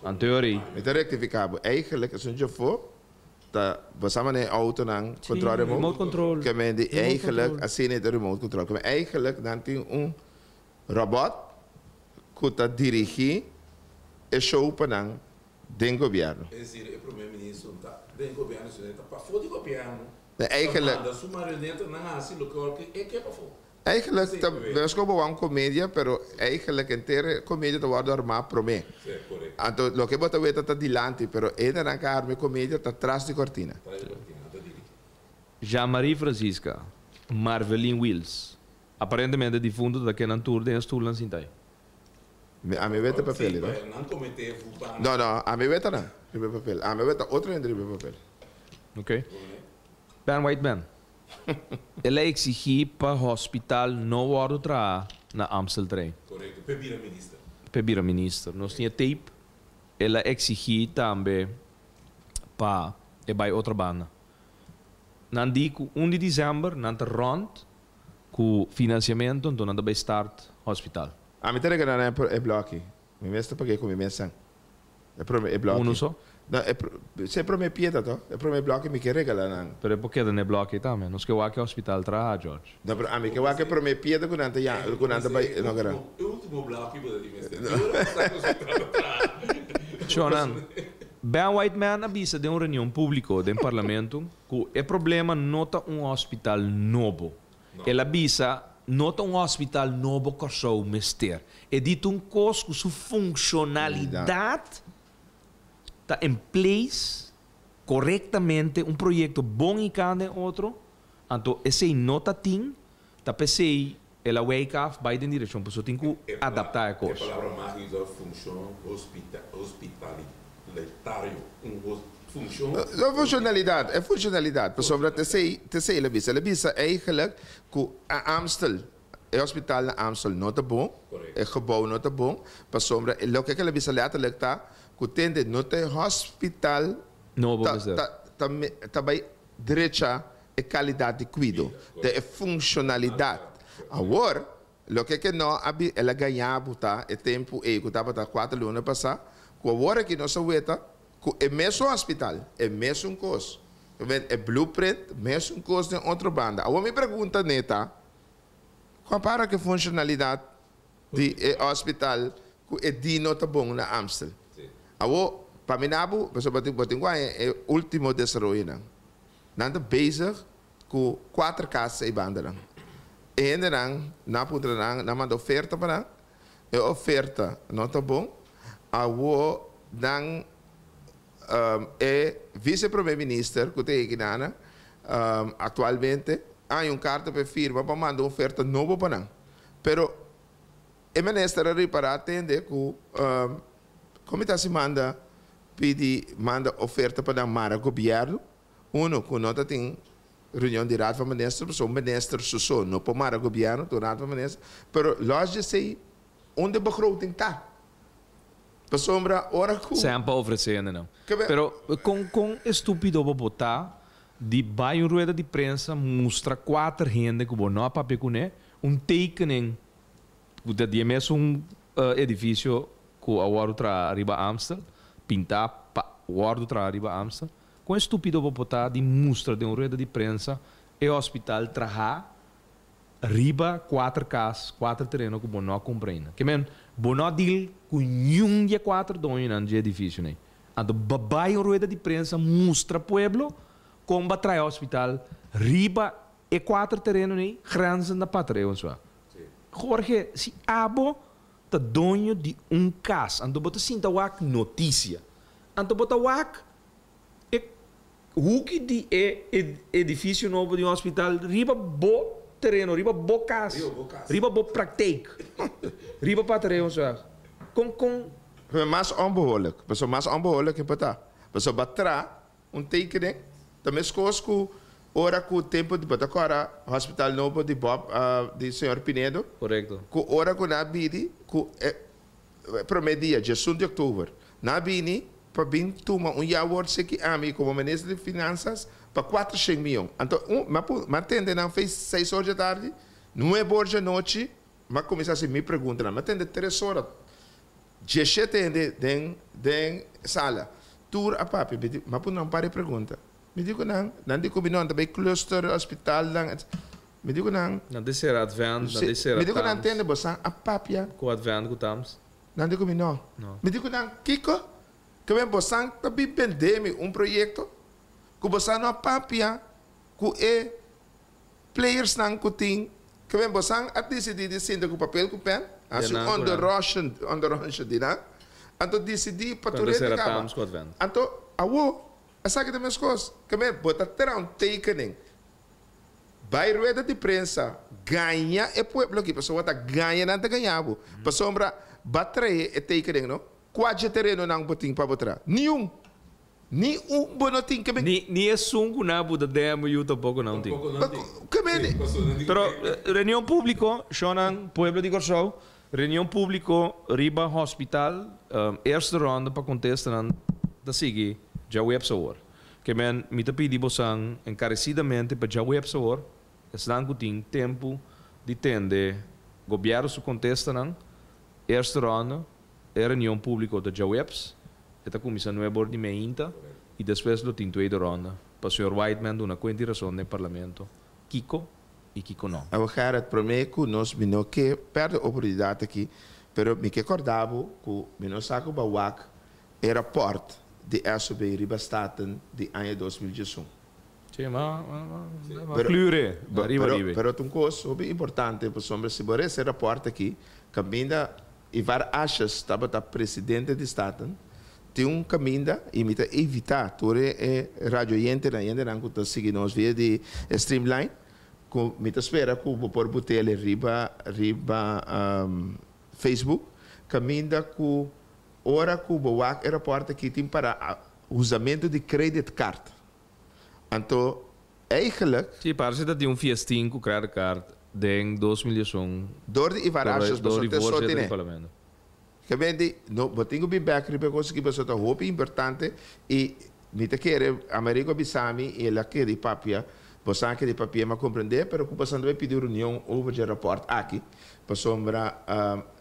Em teoria. Então, rectificável. Eigenlijk, als je voor, we samen een auto naar controle remote control. Que men die eigenlijk, als je niet de remote control, que eigenlijk dan tem robot que está dirigir e show para den governo. É dizer, o primeiro-ministro está den governo, está para fora do governo. Eigenlijk. Da sua marioneta não assim local que é para fora. Eigenlijk, we komen wel een comedia, pero eigenlijk inteira comedia te worden armado por mí. Sí, correcto. Então, lo que você vê está dilante, pero ele não quer armar comedia está atrás de cortina. Jean-Marie Francisca, Marvelin Wills, aparentemente difunto daquele tour de stoel en Sintai. A mim vete papel, não? Não cometer Não, não, a mim vete não, ribe papel. A mim vete outro em ribe papel. Ok. Ben Whiteman. Ele exigir para o hospital não ordem na Amsteltrein. Correcto. Pebira ministra. pebira minister. Nós tinha tape. Ela exigia também para ir outra banda. Na dia 1 de dezembro, na rond, com financiamento, então nada vai start hospital. A mim tem que dar é bloco. Me mestre paguei com me mensagem. É bloco. Uno só? Se é para me pieta, to? É para me bloco me quer regalar não. Pero por que não é bloco também? Nós que o aqui hospital traz, George. Não, a mim que o aqui para me pieta com nanta já, com nanta vai não gara. O último bloco que você disse. Shonan, Ben Whiteman avisa de uma reunião pública do parlamento que o problema não é hospital novo. Ele avisa não é hospital novo que só o mester. É dito coisa com sua funcionalidade está em place corretamente, projeto bom e cada outro. Então, esse nota tem, está pensei, ela wake up, vai em direção, porque tem que adaptar a coisa. A palavra mágica é função hospitalitário. Funcionalidade, é funcionalidade. Pessoal, te sei, ela visa eigenlijk que a Amstel, o hospital na Amstel não está bom, o gebouw não está bom. Pessoal, o que ela visa letterlijk está, que tem não tem hospital, também direita e qualidade de cuidado, de funcionalidade. Agora, o que não ela ganhava tá, é tempo que estava 4 anos passar, que agora que não se veta, que é mesmo hospital, é mesmo coisa. É blueprint, mesmo coisa de outra banda. Agora me pergunta neta, compara que funcionalidade de hospital que é de nota bom na Amstel. Agora, para mim, é o último desenvolvimento. Nós estamos bezig com 4 casas e bandas. E ainda na manda oferta para a oferta não está bom. Agora, é vice-primeiro-ministro que tem aqui atualmente há carta para firma para mandar oferta nova para nós. Pero o ministro ali para atender que como está se manda oferta para o governo, que não tem reunião de raad van minister, o minister não para o governo, do raad van minister, pero lógico sei onde a begroting está. Sombra, ora com... Sempre oferecendo, não. Pero com estúpido vou botar, de vai uma rueda de prensa, mostra 4 gente que vão não papel com tekening, que é mesmo edifício que a outra arriba Amstel, pintar o outra arriba Amstel, com estúpido vou botar, de mostra de uma rueda de prensa, e o hospital traha riba 4 casas, 4 terrenos que vão não compreender. Que men, não deal com nenhum de 4 donos de edifício, né? Então, babai rueda de prensa mostra pueblo como vai trazer hospital riba e 4 terrenos, né? Grandes na pátria, só. Jorge, se abo tá dono de casa, então bota sinta wak notícia. Então bota wak o que de edifício novo de hospital riba bo terreno, riba bo casa, riba bo praktijk, riba patrão, só. Com mais onbehoorlijk. Pessoal mais onbehoorlijk que pata. Pessoal batra tekening, também escolas que ora com o tempo de botar agora hospital novo de Bob, de senhor Pinedo. Correto. Que ora com na bidi, que promedia dia 1 de outubro. Na bini para vir tomar award que a mim como ministro de finanças para 400 milhões. Então, mas atende não fez 6 horas da tarde, 9 horas da noite, mas começa a me perguntar, mas atende 3 horas. 17 atende em sala. Tour a papi, mas não para pergunta. Me digo não digo não, também cluster hospital lang. Me digo não. Não descer advent, não descer. Me digo não atende você a papia. Com advent com tams. Não digo não. Me digo não, Kiko. Que vem você também vender projeto que você não papia, que players não tem, que vem você a decidir de sendo com papel com pen, assim under Russian de lá, então decidir para tudo isso acaba. Então, essa que tem as coisas, que vem botar terá tekening, vai rueda de prensa, ganha e pueblo que pessoa tá ganha não tá ganhava, pessoa batrae e tekening não. 4 terreno não botin para botar. Nenhum bonotin que ni é sungo na buda demo eu tampouco não tem. Que bem. Pero reunião pública, Shonan, pueblo de Corsou, Reunião público, riba hospital, eerste ronde para contestar da sige, já web soor. Que men mita pedi bosang encarecidamente para já web soor, estão com tempo de tende governo su contestan, eerste ronde, reunião público da já webs, eta comissão nuevo de meinta, e depois lo tin tweede ronde, para o senhor Whiteman uma quantiração no parlamento, Kiko e Kiko não. Eu quero primeiro que nós não que perde a oportunidade aqui, pero me que acordava que me não saco bawak era porte de SB riba staten de ano 2018. Sim, mas klure, pero tem coisa muito importante para sombra se por esse rapport aqui, caminha Ivar Achas estava da presidente de staten, tem caminho e me evitar todo rádio ente na ente não que seguir nós via de streamline, que me espera que o por botar riba Facebook, caminho que ora que o boak era porta que tem para usamento de credit card. Então, eigenlijk... Sim, parece que tem fiestinho com credit card em 2000 door de Ivar Achas, door die voorzitter né? do parlamento. Que vende, no, botinho bem back, ribe coisa que você tá roupa importante e me te quer Americo Bisami e ela que de papia, você que de papia mas compreender, pero que você vai pedir reunião over de rapport aqui, para sombra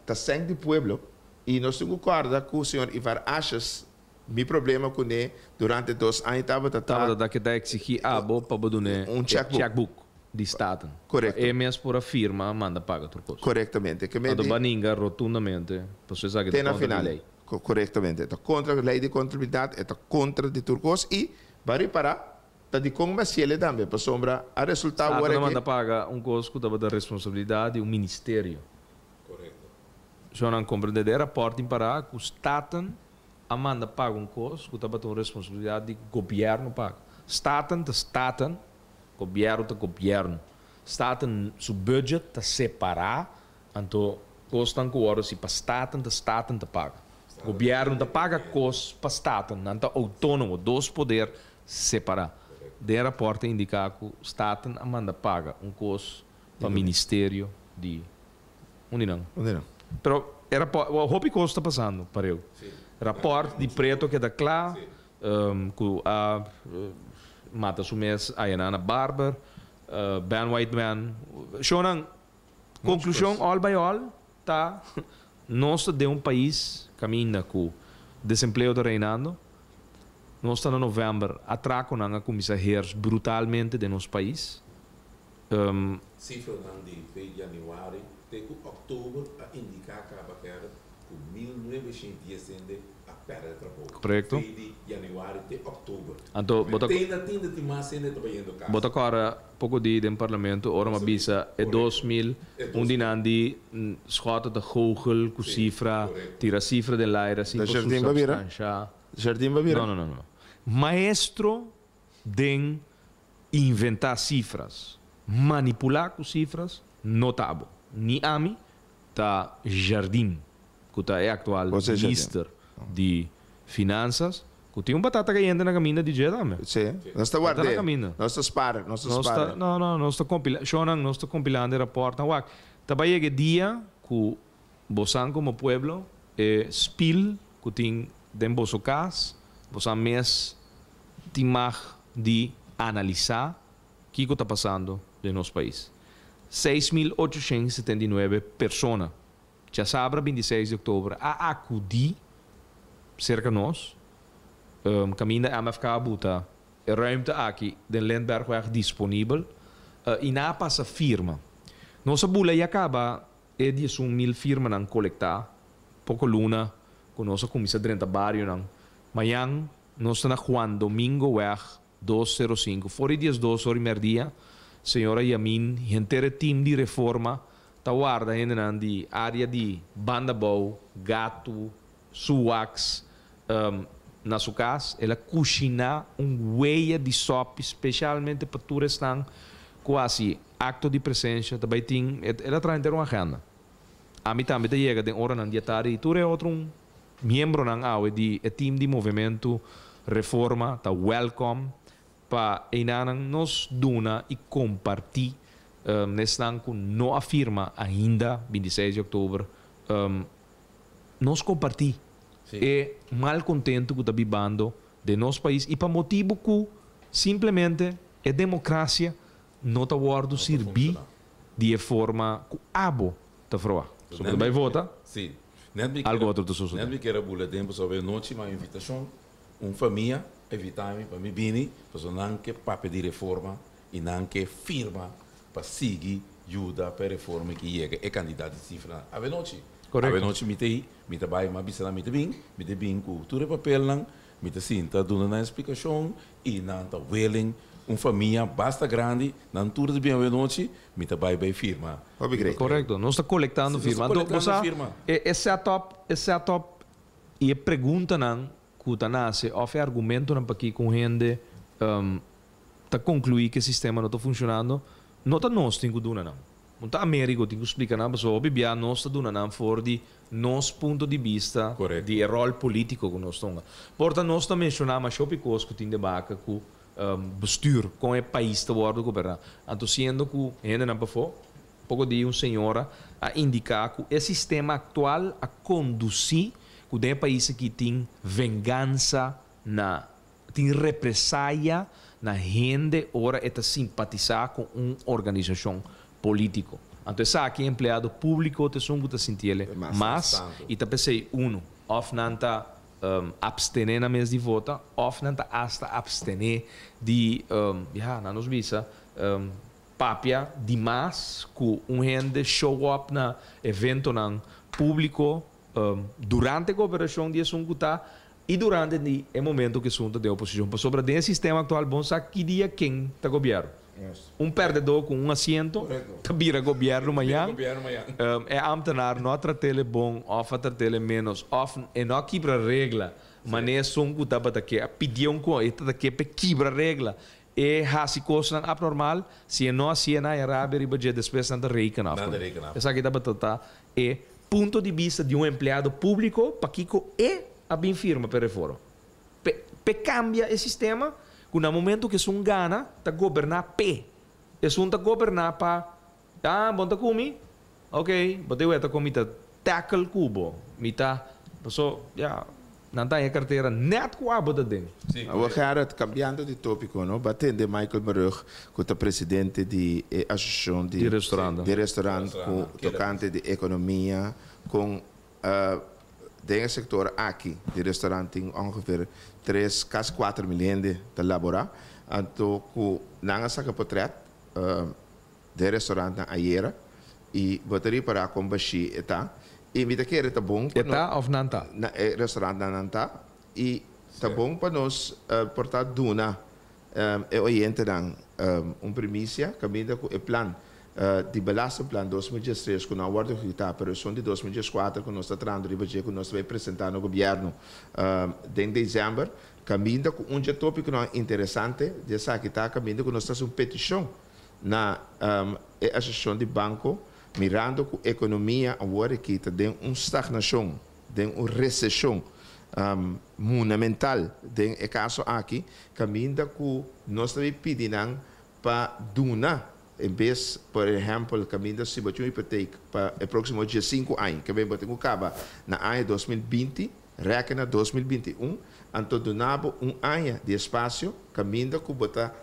tá sem de pueblo e nós temos corda com o senhor Ivar Achas. Meu problema com ele durante 2 anos estava da que da exigir para bodoné checkbook de Estado. Correto. É mesmo por a firma manda paga turcos. Corretamente. Que a do Baninga rotundamente, você sabe que tem na final. Corretamente. Está contra a lei de contabilidade, está contra de turcos e vai parar. Está de como mas ele também para sombra a resultado agora manda paga custo da responsabilidade um ministério. Correto. Já não compreender rapport em parar que o Estado Amanda paga custo que estava com responsabilidade de governo paga. Staten, governo, governo. Staten, seu budget está separado, então custam que hora se para staten te paga. Governo te paga custos para staten, então autônomo, dois poderes separados. De rapport indica que staten Amanda paga custo para o ministério de União. Pero era o hobby custo está passando para eu. Rapport de preto que dá claro, que a mata su mês a Ana Barber, Ben Whiteman. Shonan, conclusão, all by all, tá? Nós de país caminha com desemprego reinando. Nós estamos em novembro, atraco na comissão Heers brutalmente de nosso país. Cifra de januário, até outubro, a indicar que a 1910 a perda de trabalho. Correto. De januário até outubro. Então, Ainda tem mais ainda trabalhando casa. Bota agora pouco dia no parlamento, ora uma bisa é 2000, dinandi schota de Google com cifra, tira cifra de lá, assim por substancia. Jardim Babira? Não. Maestro de inventar cifras, manipular com cifras, notável. Ni ami tá Jardim, que é atual ministro de finanças, que tem batata caindo na caminha de dia também. Sim, nós está guardando. Nós está nós está compilando, nós está compilando rapport na WAC. Também é dia que Bosan como pueblo spil que tem dentro do caso, Bosan mês tem mais de analisar o que está passando no nosso país. 6.879 pessoas. Já sabe, 26 de outubro, a acudir cerca de nós. Caminho da MFK Abuta, a ruimte aqui, de Lindbergh é disponível. E na passa firma. Nossa bula já acaba, é de 1.000 firmas a coletar. Pouco luna, com nossa comissão de trabalho. Amanhã, nós estamos na Juan Domingo, 205. Fora dias 2 horas e meia dia. Senhora Yamin, inteiro time de reforma, está guarda ainda de área de Bandabou, Gato, Suax, na sua casa, ela cozinha weia de sopa, especialmente para turistas, quase acto de presença, também tem, ela traz uma agenda. A mim também chega de hora na diária e tu é outro membro na de time de movimento reforma, está welcome. Para nos dona e compartilhar nestan que não afirma ainda 26 de outubro nós compartilhamos. É mal contento que está vivendo de nosso país e para motivo que simplesmente a democracia não está guardando servir de forma que abo está froa. Sobre vai votar? Sim. Algo outro do suceder. Não quero bula tempo sobre noite uma invitação, família evitar para me vir, para não que para pedir reforma e não que firma para seguir ajuda para reforma que chega é candidato cifra. A noite. Correto. A noite me tem, me vai uma bisela me bem cultura papel não, me te sinta dando uma explicação e não tá willing família basta grande, não tudo bem a noite, me te vai firma. Correto. Nós está coletando firma. É setup e a pergunta não que nasce, ou é argumento não para que com gente tá concluir que o sistema não está funcionando, não está nós tem que dar não. Não está América tem que explicar não, mas obviamente nós está dando não for de nosso ponto de vista de rol político que nós estamos. Portanto nós também mencionamos a coisa que tem de vaca que bestuur com o país está worden governado. Então sendo que gente não para pouco de senhora a indicar que o sistema atual a conduzir que o país que tem vingança na tem represália na gente ora é simpatizar com uma organização política. Então aqui empregado público te são que sentir mas e tá pensei ou não tá abstener na mês de vota ou não tá hasta abstener de na nos visa papia demais que gente show up na evento nan público durante a cooperação de assunto e durante o momento que assunto de oposição. Por sobre o sistema atual, bom sabe que dia quem está governo. Perdedor com assento, vira governo amanhã. É ambtenaar, não tratar bom, ou tratar menos, ou não quebra regra. Mas é só que está para pedir coisa, para quebra regra. É assim coisa abnormal, se não assim na Arábia e budget depois não reina. Essa aqui está para é ponto de vista de empregado público para que a bem firma para reforma. Para cambiar o sistema, no momento que um gana, está governar P. É está governar para, bom tá comi, ok, botei o comi tá tackle cubo, mita, não está em carteira, net com a bota dentro. Agora, cambiando de tópico, não? Batendo Michael Baruch, que é presidente da associação de restaurante, com tocante de economia, com o setor aqui de restaurante tem ongeveer 3, quase 4 milhões de laborar. Então, com nanga saca portret de restaurante na Aiera e bateria para combaixi eta e me daquele tá bom eta of nanta na restaurante na nanta e tá bom para nós portar duna é oriente dan premissa caminho com o plano de belasting plan 2013 que não aguardo que está pero são de 2014 que nós está tratando de budget que nós vai apresentar no governo em dezembro caminho com tópico não interessante de essa que está caminho que nós está uma petição na associação de banco mirando que a economia agora que está de uma estagnação de uma recessão fundamental no caso aqui caminho que nós estamos pedindo para donar em vez, por exemplo, o caminho da situação hipoteca para o próximo dia 5 anos, que vem bater acaba na ano 2020, recana 2021, então donava ano de espaço, caminho que bota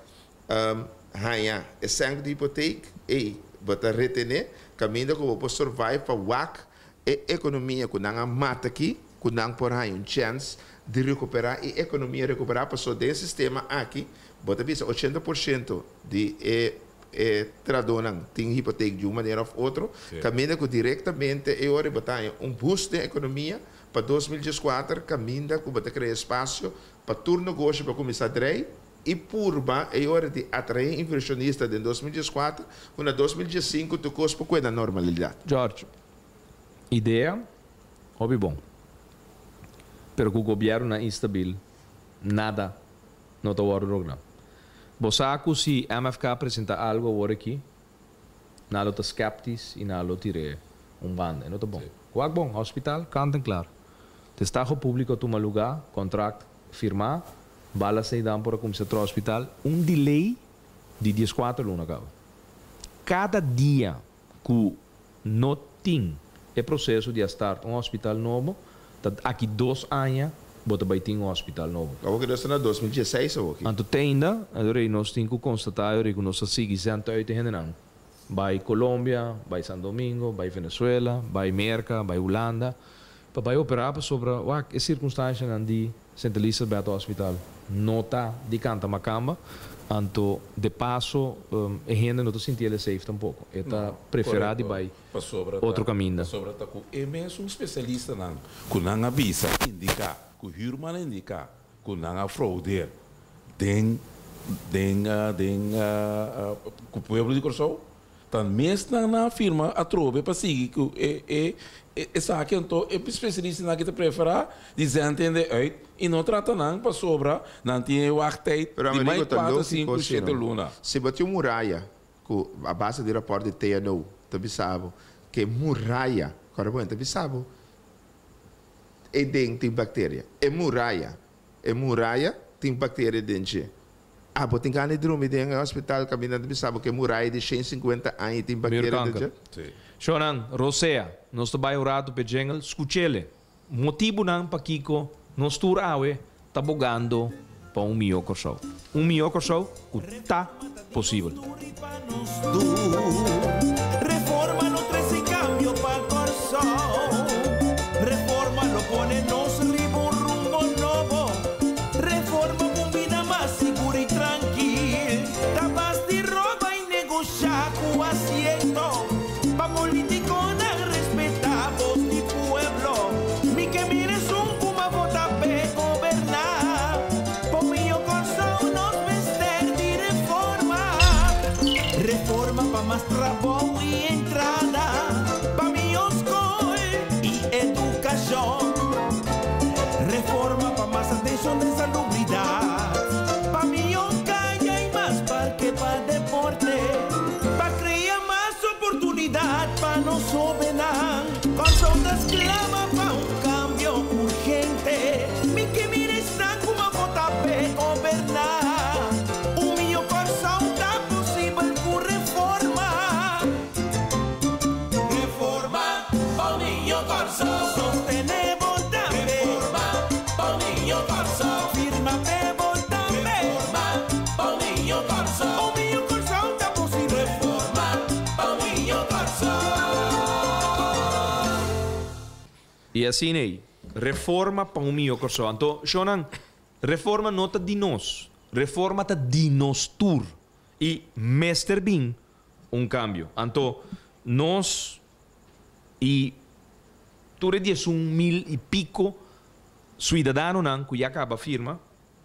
ganha o sangue de hipoteca e bota retener, caminho que bota survive para WAC e economia que não mata aqui, que não por aí chance de recuperar e economia recuperar para só desse sistema aqui, bota visa 80% de tradonan tem hipoteca de uma maneira ou outra, caminha que diretamente é hora de botar boost da economia para 2014, caminha que vai criar espaço para todo negócio para começar a trair e purba é hora de atrair inversionistas em 2014, quando em 2015 tu cospa com a normalidade. Jorge, ideia, hobby bom, pero que o governo é instável, nada, não está o programa. Bosaku si MFK apresenta algo agora aqui, nalo tá skeptis e nalo tire banda, não tá bom. Qual bom, hospital, cantem claro. Testajo público toma lugar, contrato, firmar, bala se dão para começar o hospital, delay de 14 lunas acaba. Cada dia que não tem é processo de estar um hospital novo, aqui 2 anos, bota vai ter um hospital novo. Eu que nós na 2016 ou aqui. Anto ainda, adorei nós temos que constatar que nós seguimos uit de general. Vai Colômbia, vai São Domingo, vai Venezuela, vai América, vai Holanda. Para vai operar sobre a circunstância onde centraliza o hospital. Nota de canta macamba, anto de passo, a gente não sentia ele safe tampouco. Está preferado vai outro caminho. Sobre é mesmo um especialista não, que não avisa indica, que o irmão indica, que não há fraude, den o povo de Corsol, então mesmo na firma a trobe para seguir que essa aqui então é especialista na que te prefere dizer entender e não trata não para sobra não tem o artei de mais 4, 5, 7 luna. Se bateu muralha, a base de rapport de TNO, tu sabe que muralha, agora tu sabe, é dentro tem bactéria, é muralha tem bactéria dentro. Ah, mas tem que ir no hospital, caminhando, sabe que muralha de 150 anos tem bactéria dentro. Shonan, Rosea, nós trabalhamos rato para jingle, escutele. Motivo não para Kiko, nós turawe, tá bogando para milhão show. Milhão show, tá possível. Reforma no trae ese cambio para el corazón. Reforma lo pone nos ritmo rumbo nuevo. Reforma con vida más segura y tranquila. Tapas de roba y negociar con asiento. Pa' político no respetamos mi pueblo. Mi que mires un puma vota pe gobernar. Por mi corazón nos vester de reforma. Reforma pa' más trabajo y entrada. Pa' mi oscol y educación. Reforma pa' más atención de salubridad. Pa' mi calle y más parque pa' deporte. Pa' crear más oportunidad pa' no soberan. Consultas clama pa' un cambio urgente. Mi que mire está como vota pe gobernar. Un mío corazón está posible por reforma. Reforma pa' un mío corazón. Sostenemos también. Reforma pa' un mío corazón. Firma pe también. Reforma pa' un mío corazón. Un mío corazón está posible. Reforma pa' un mío corazón. E assim aí, reforma para milhão show. Então, Shonan, reforma não está de nós, reforma está de nós tur. E mestre bem cambio. Então, nós e tu dias 1.000 e pico cidadãos que já acaba a firma.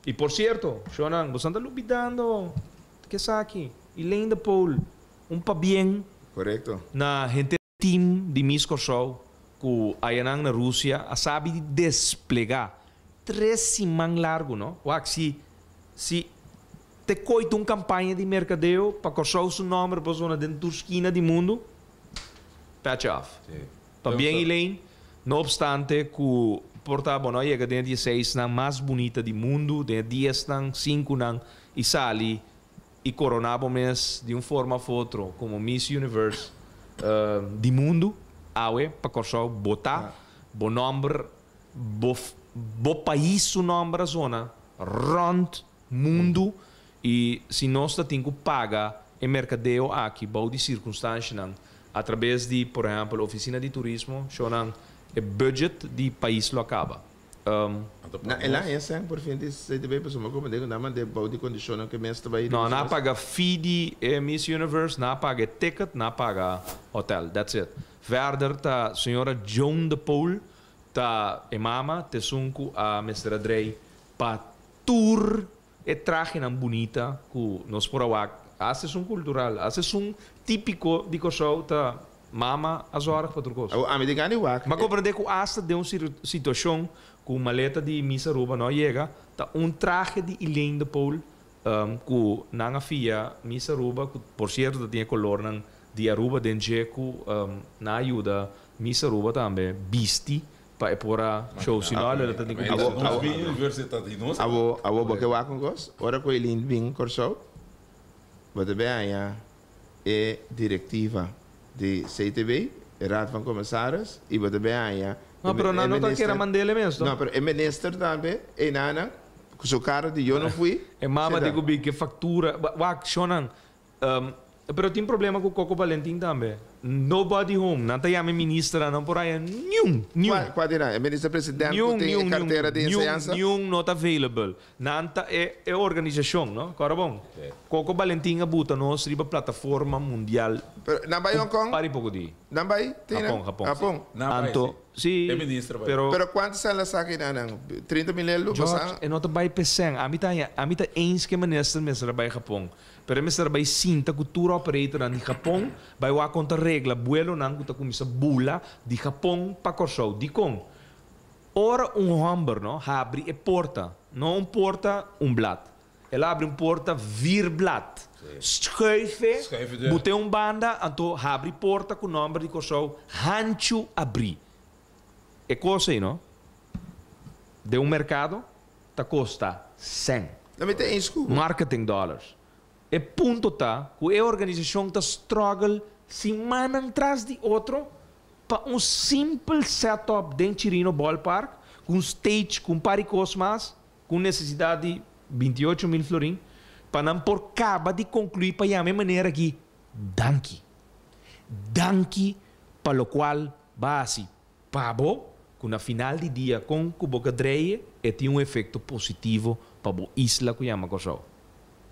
E por certo, Shonan, você está olvidando que está aqui, Elaine de Paul, pa bem Correto. na gente team de Misco Show que aí na Rússia a sabe desplegar 3 semanas largo, não? Se te coita campanha de mercadeo para correr o seu nome para zona dentro da esquina do mundo, patch off. Para bem Elaine, não obstante que portava não chega dentro de 6 na mais bonita do mundo, dentro de 10 na 5 na e sali e coronava mês de forma foto como Miss Universe do mundo. Awe, para correr, botar, bo nome, bo país o nome da zona, rond, mundo, e se nós temos que pagar o mercadeo aqui, bom de circunstâncias, através de, por exemplo, a oficina de turismo, choram o budget do país lo acaba. Ela é sempre por fim de se deve para uma como digo, não de bom de condição que mestre vai. Não paga fee de Miss Universe, não paga ticket, não paga hotel, that's it. Verder, a senhora Joan de Paul, a mama, te sunku a mestra Drey, para tour e traje na bonita, que nós por awak, esse cultural, esse típico de show, ta mama a zorg para turcos. A me diga wak. Mas compreende que hasta de uma situação com maleta de Miss Aruba não chega, tá traje de Elaine de Paul, que não havia Miss Aruba, que por certo tinha color não de Aruba dentro na ajuda Miss Aruba também bisti para pôr show sinal ela tem que abo porque vai com gos ora com ele vem corso bota bem a diretiva de CTB de raad van commissaris, e wat erbij aan ja. No, pero no tan que era Mandela mesmo. No, pero el minister também, e nana, com seu cara de eu não fui. E mama digo big que factura, wak shonan. Pero tem problema com Coco Valentim também. Nobody home, nanta yame ministra não por aí, nenhum. Qual dirá? O ministro-presidente tem carteira de ensinança? Nenhum not available. Nanta é organização, não? Cara bom. Coco Valentim abuta nós riba plataforma mundial. Não vai Hong Kong? Pari pouco di. Não vai? Japão. Anto, sim. Pero quanto sala sa aqui na 30 mil euros? George, e nota vai pesang. Amita eens que minister mesra vai Japão. Pero mesra vai sinta cultura operator na Japão, vai wa conta regla buelo nang kuta kumisa bula di Japão pa korsou di kong. Ora hamburger, no, abre e porta, não porta blad. Ela abre porta blad. Schuive, bote banda, anto abre porta com nome de korsou hanchu abri. E cosa aí, no? De mercado, ta costa 100. Não me tem isso. Marketing dollars. E ponto tá, que a organização tá struggle semana atrás de outro para simple setup dentro de ballpark, com stage, com paricos mais, com necessidade de 28 mil florim, para não por cabo de concluir para a mesma maneira que danke, para o qual base pabo, que na final de dia com o boca dreie, e tem efeito positivo para a isla que chama Kosovo.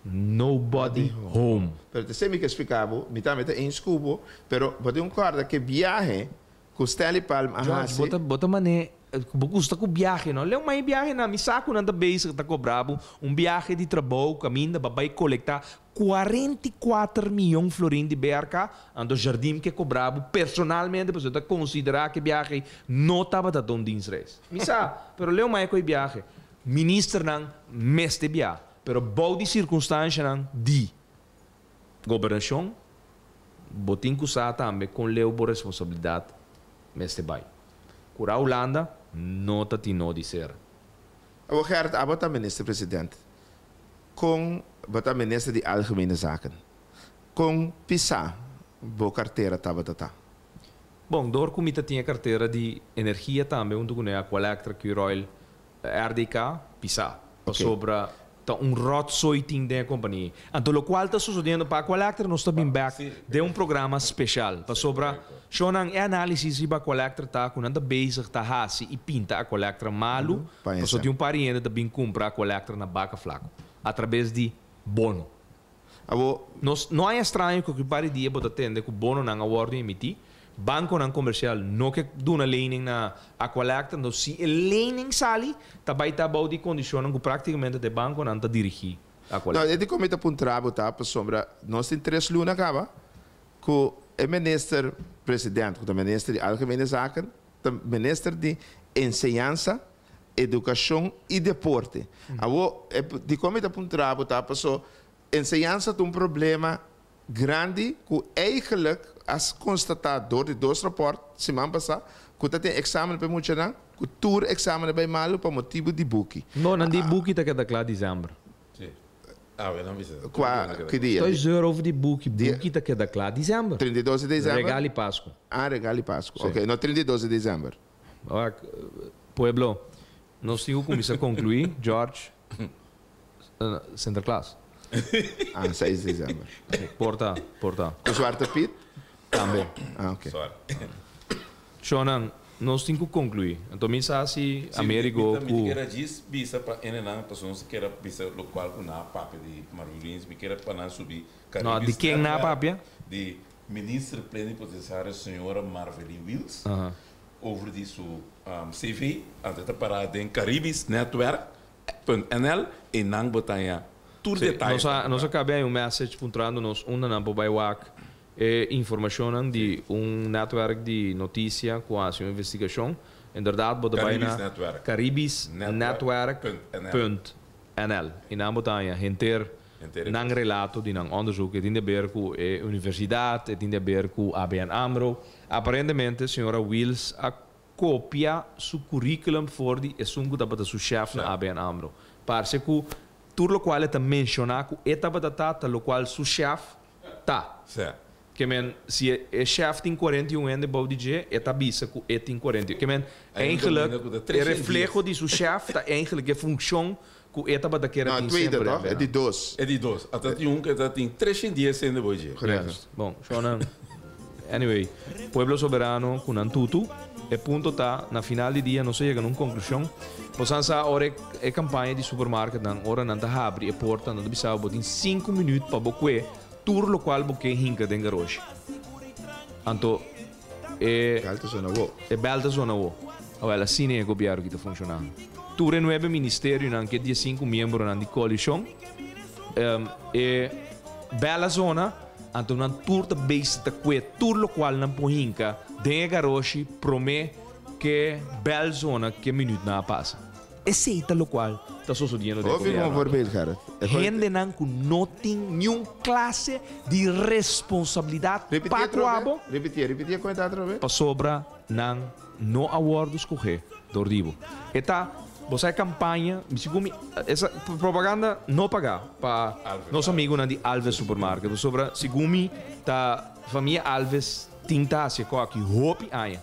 Nobody home. Pero te me que explicavo, mi tamete em scubo, pero bote corda que viaje costeli palm a George, bota mané, gusta com viaje, não? Leu mais viaje na misaco na base que tá cobrado, viaje de trabalho, caminho, vai coletar 44 milhões de florins de BRK, ando jardim que cobrado personalmente, para você considerar que viaje não estava dando dinheiro. Misa, pero leu mais com viaje. Minister não mês de viaje. Pero bou de circunstância de governação, botin kusá também com leu por responsabilidade neste bai. Cura Holanda não tá tino de ser. O Gerard, abota minister-president, com bota minister de Algemene Zaken, com PISA, bo carteira tava tata. Bom, door comita tinha carteira de energia também, onde com a Aqualectra, Curoil, RDK, PISA, sobra rotzoiting da companhia. Então, o qual está sucedendo para a Aqualectra, nós estamos back de programa especial. Para sobre, Shonan é análise se a Aqualectra está com nada base, está hasi e pinta a Aqualectra malu, para só de pariente também comprar a Aqualectra na baca flaco, através de bono. Não é estranho que o pari dia pode atender que o bono não é ordem emitir, banco não comercial não que do na lening na Aqualectra, não se lening sali, também está bom de condição que praticamente de banco não está dirigir Aqualectra. Não, é de como está pontrado tá para sombra, nós tem 3 luna acaba, que o minister-presidente, o minister de Algemene Zaken, o minister de ensinança, educação e deporte. De como está pontrado tá para so ensinança tem problema grande que eigenlijk as constatado de 2 rapportos semana passada que tem exame para muito não que tour exame para malo para motivo de buki. Não de buki tá que da claro dezembro. Sim. Eu não vi isso. Que dia? 2 euros over de buki tá que da claro dezembro. 32 de dezembro. Regalo e Páscoa. Regalo e Páscoa. Ok, no 32 de dezembro. Pueblo, nós temos como isso concluir, George, Center Class. 6 de dezembro. Porta. Com Zwarte Piet? Também. Ok. Shonan, nós temos que concluir. Então, mensagem Américo... Me queira diz, bisa para enenan, pessoas que queira bisa local com na papia de Marulins, me queira para não subir. Não, de quem na papia? De ministra plenipotenciária, senhora Marveline Wills, over disso CV, até para den Caribis Network.nl e nang botanha. Nós acabamos message puntrando-nos na Bobaiwak informação de network de notícia com a sua investigação. Em verdade, Caribis Network.nl. E na botanha, enter nang relato de nang onderzoek, het in de ver com a universidade, het in de ver com ABN AMRO. Aparentemente, a senhora Wills a copia seu currículo voor die esungo da bata su chef na ABN AMRO. Parce que tudo o qual está mencionado, etapa da tata, o qual su chef tá. Que men, se é chef tem 41 anos de bouw DJ, é tabisa com é tem 41. Que men, eigenlijk, é reflejo de seu chef, tá eigenlijk é função que é taba daquela Não, tem tweede sempre. toch? É de dois. É de dois. Até tem que tem 3 dias sem depois. Correto. Bom, Shonan. Anyway, Pueblo Soberano com Nantutu. E ponto tá, na final de dia, não se chega numa conclusão. Posansa, ora é campanha de supermercado, ora não tá abre a porta, não bisa botin 5 minutos para boque, tour local boque hinca den garage. Anto Galta zona wo. é belta zona wo. Ela assim é o governo que está funcionando. Tour é 9 ministério, não que dia 5 membros na coalição. É bela zona. Anto nan tour de base de que tour local nan pohinka den garoshi promete que bel zona que minuto na passa. Esse é o qual está sucedendo de Ouve um voorbeeld, Gerrit. Gente não com não tem nenhuma classe de responsabilidade para quabo Repetir, conta outra vez. para sobra não awardo escorrer dordivo. Eta você campanha, essa propaganda não pagar para nosso amigo de Alves Supermarket. Sobre segumi da família Alves tinta se aqui hope aia.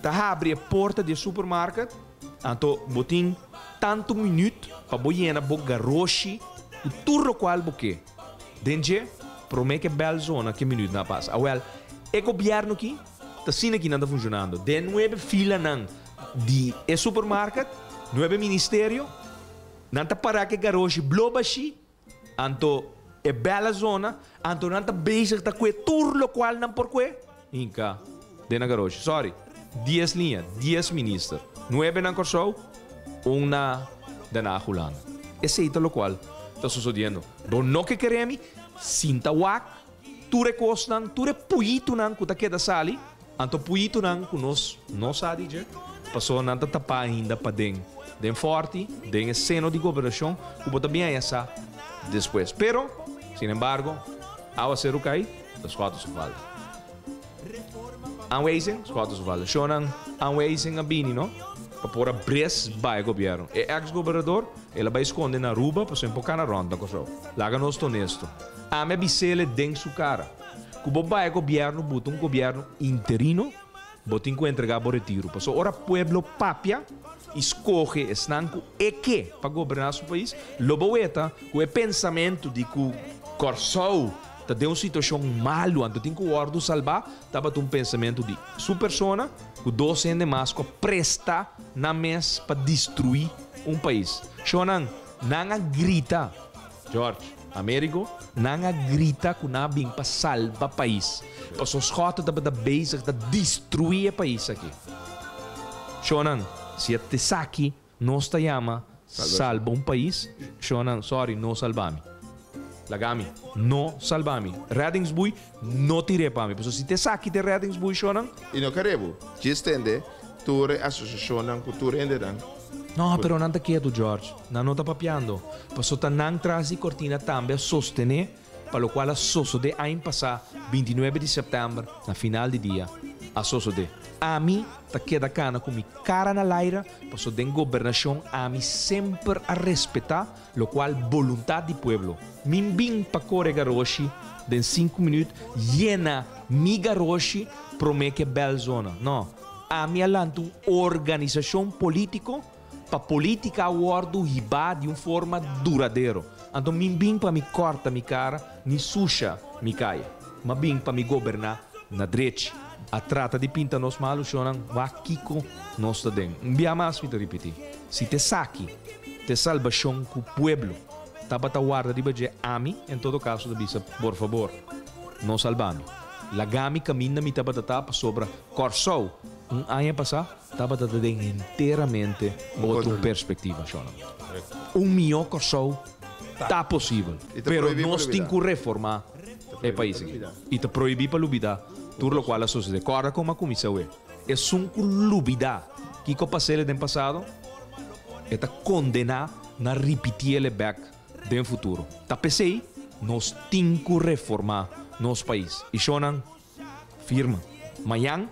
Tá abre a porta do supermercado, então botin tanto minuto para boiena bo garoshi o turno qual boque. Denje promete que bela zona que minuto na passa. Awel, é governo aqui, tá sino que não está funcionando. De não é fila não de supermercado. 9 ministério, nanta para que garoshi blobashi, anto é bela zona, anto nanta bezig ta kwe tour local não por kwe, inca, de na garoshi, sorry, 10 linha, 10 minister, 9 na corso, uma da na hulana. Esse é o local está sucedendo. Do no que queremos, sinta wak, tu recostan, tu repuito nan kuta queda sali, anto puito nan ku nos sabe je, passou nanta tapa ainda para dentro. Den forte, den seno de governação, que também é essa depois. Pero, sin embargo, ao ser o cai, das quatro se fala. Aanwijzing, as quatro se fala. Shonan, aanwijzing a bini, no? Para pôr a bres vai governo. E ex-governador, ele vai esconder na ruba, para ser um pouco na ronda, coisa. Laga nós honesto. A me bisele den su cara. Cubo vai governo, botou governo interino, botou que entregar por retiro. Passou ora pueblo papia, escolhe esnanco e que para governar seu país, loboeta com o pensamento de que Corsou tá de uma situação malo, então tem que o ordo salvar, tava um pensamento de sua persona, que 12 anos de mais que presta na mesa para destruir um país. Shonan, não grita, George, Américo, não grita que não vem para salvar o país. Para os escotas tava da base de destruir o país aqui. Shonan, se te saki, não está chama salva um país, Shonan, sorry, não salvami. Lagami, não salvami. Reddingsboei, não tirei para mim. Porque se te saki te Reddingsboei, Shonan. E não queremos, te estende, tu associação não cultura ainda não. No, però non ti chiedo, George, non sta papiando. Posso non trasi cortina tambe a sostenere, per lo quale sosode a impassa 29 di settembre, na final di dia, a sosode. A mi, ta chieda cana come cara na l'aira, posso den governazione a mi sempre a rispettare, lo qual volontà di pueblo. Min bin pa core garoshi, den 5 minuti, llena mi garoshi, promette bel zona. No, a mi alanto organizzazione politico, para política awardo riba de uma forma duradoura. Então, min bem para me corta mi cara, ni suja mi caia. Mas bem para me governar na direita. A trata de pinta nos malos, chonan, va kiko nos ta den. Bia mais me repetir. Se te saki, te salvação com o pueblo. Taba ta guarda de baje ami, em todo caso, de bisa, por favor, não salvami. Lagami caminha mi taba tapa sobre Corsou. Ano passado, estava dando inteiramente outra perspectiva. Meu Corsou está possível, mas nós temos que reformar o país. E te proibir para lubida, tudo o qual a sociedade corre como a comissão é. É um lubida que o passado do passado é condenar a repetir o back do futuro. Tá pensei, nós temos que reformar nosso país. E Shonan, firma. Amanhã,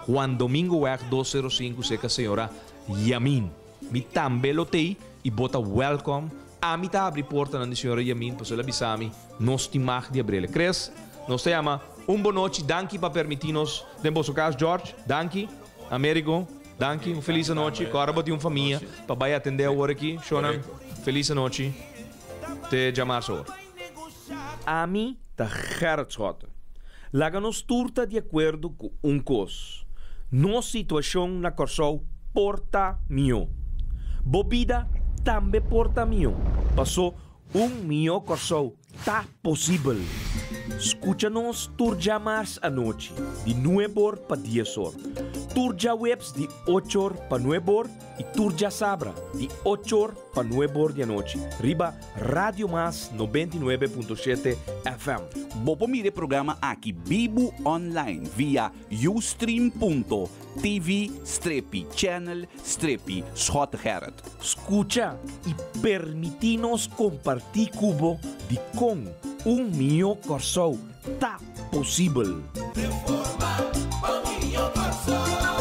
Juan Domingo Weg 205 seca a senhora Yamin. Mi também lotei e bota welcome. A mi tá abrir porta na senhora Yamin, para ela avisar-me, nós temos de abrir. Cres, nós te chama boa noite, danke para permitir-nos. Em vosso caso, George, danke. Américo, danke. Feliz noite. Agora bote uma família para vai atender a hora aqui. Shonan, feliz noite. Te chamar só. A mim, tá Gerard Laga-nos turta de acordo com coisa. Nossa situação na Corsol porta mio. Bobida também porta mio. Passou mio Corsol. Tá possível. Escucha-nos turja mars a noite, de 9 para 10 horas. Turja webs de 8 horas para 9 horas e turja sabra de 8 horas para 9 horas da noite. Riba Radio Mas 99.7 FM. Bopo mire programa aqui Bibo online via ustream.tv/channel/Schot-Gerard. Escucha e permite-nos compartilhar cubo de com mio Corsol. Tá possível. Reforma, Minho Corsol.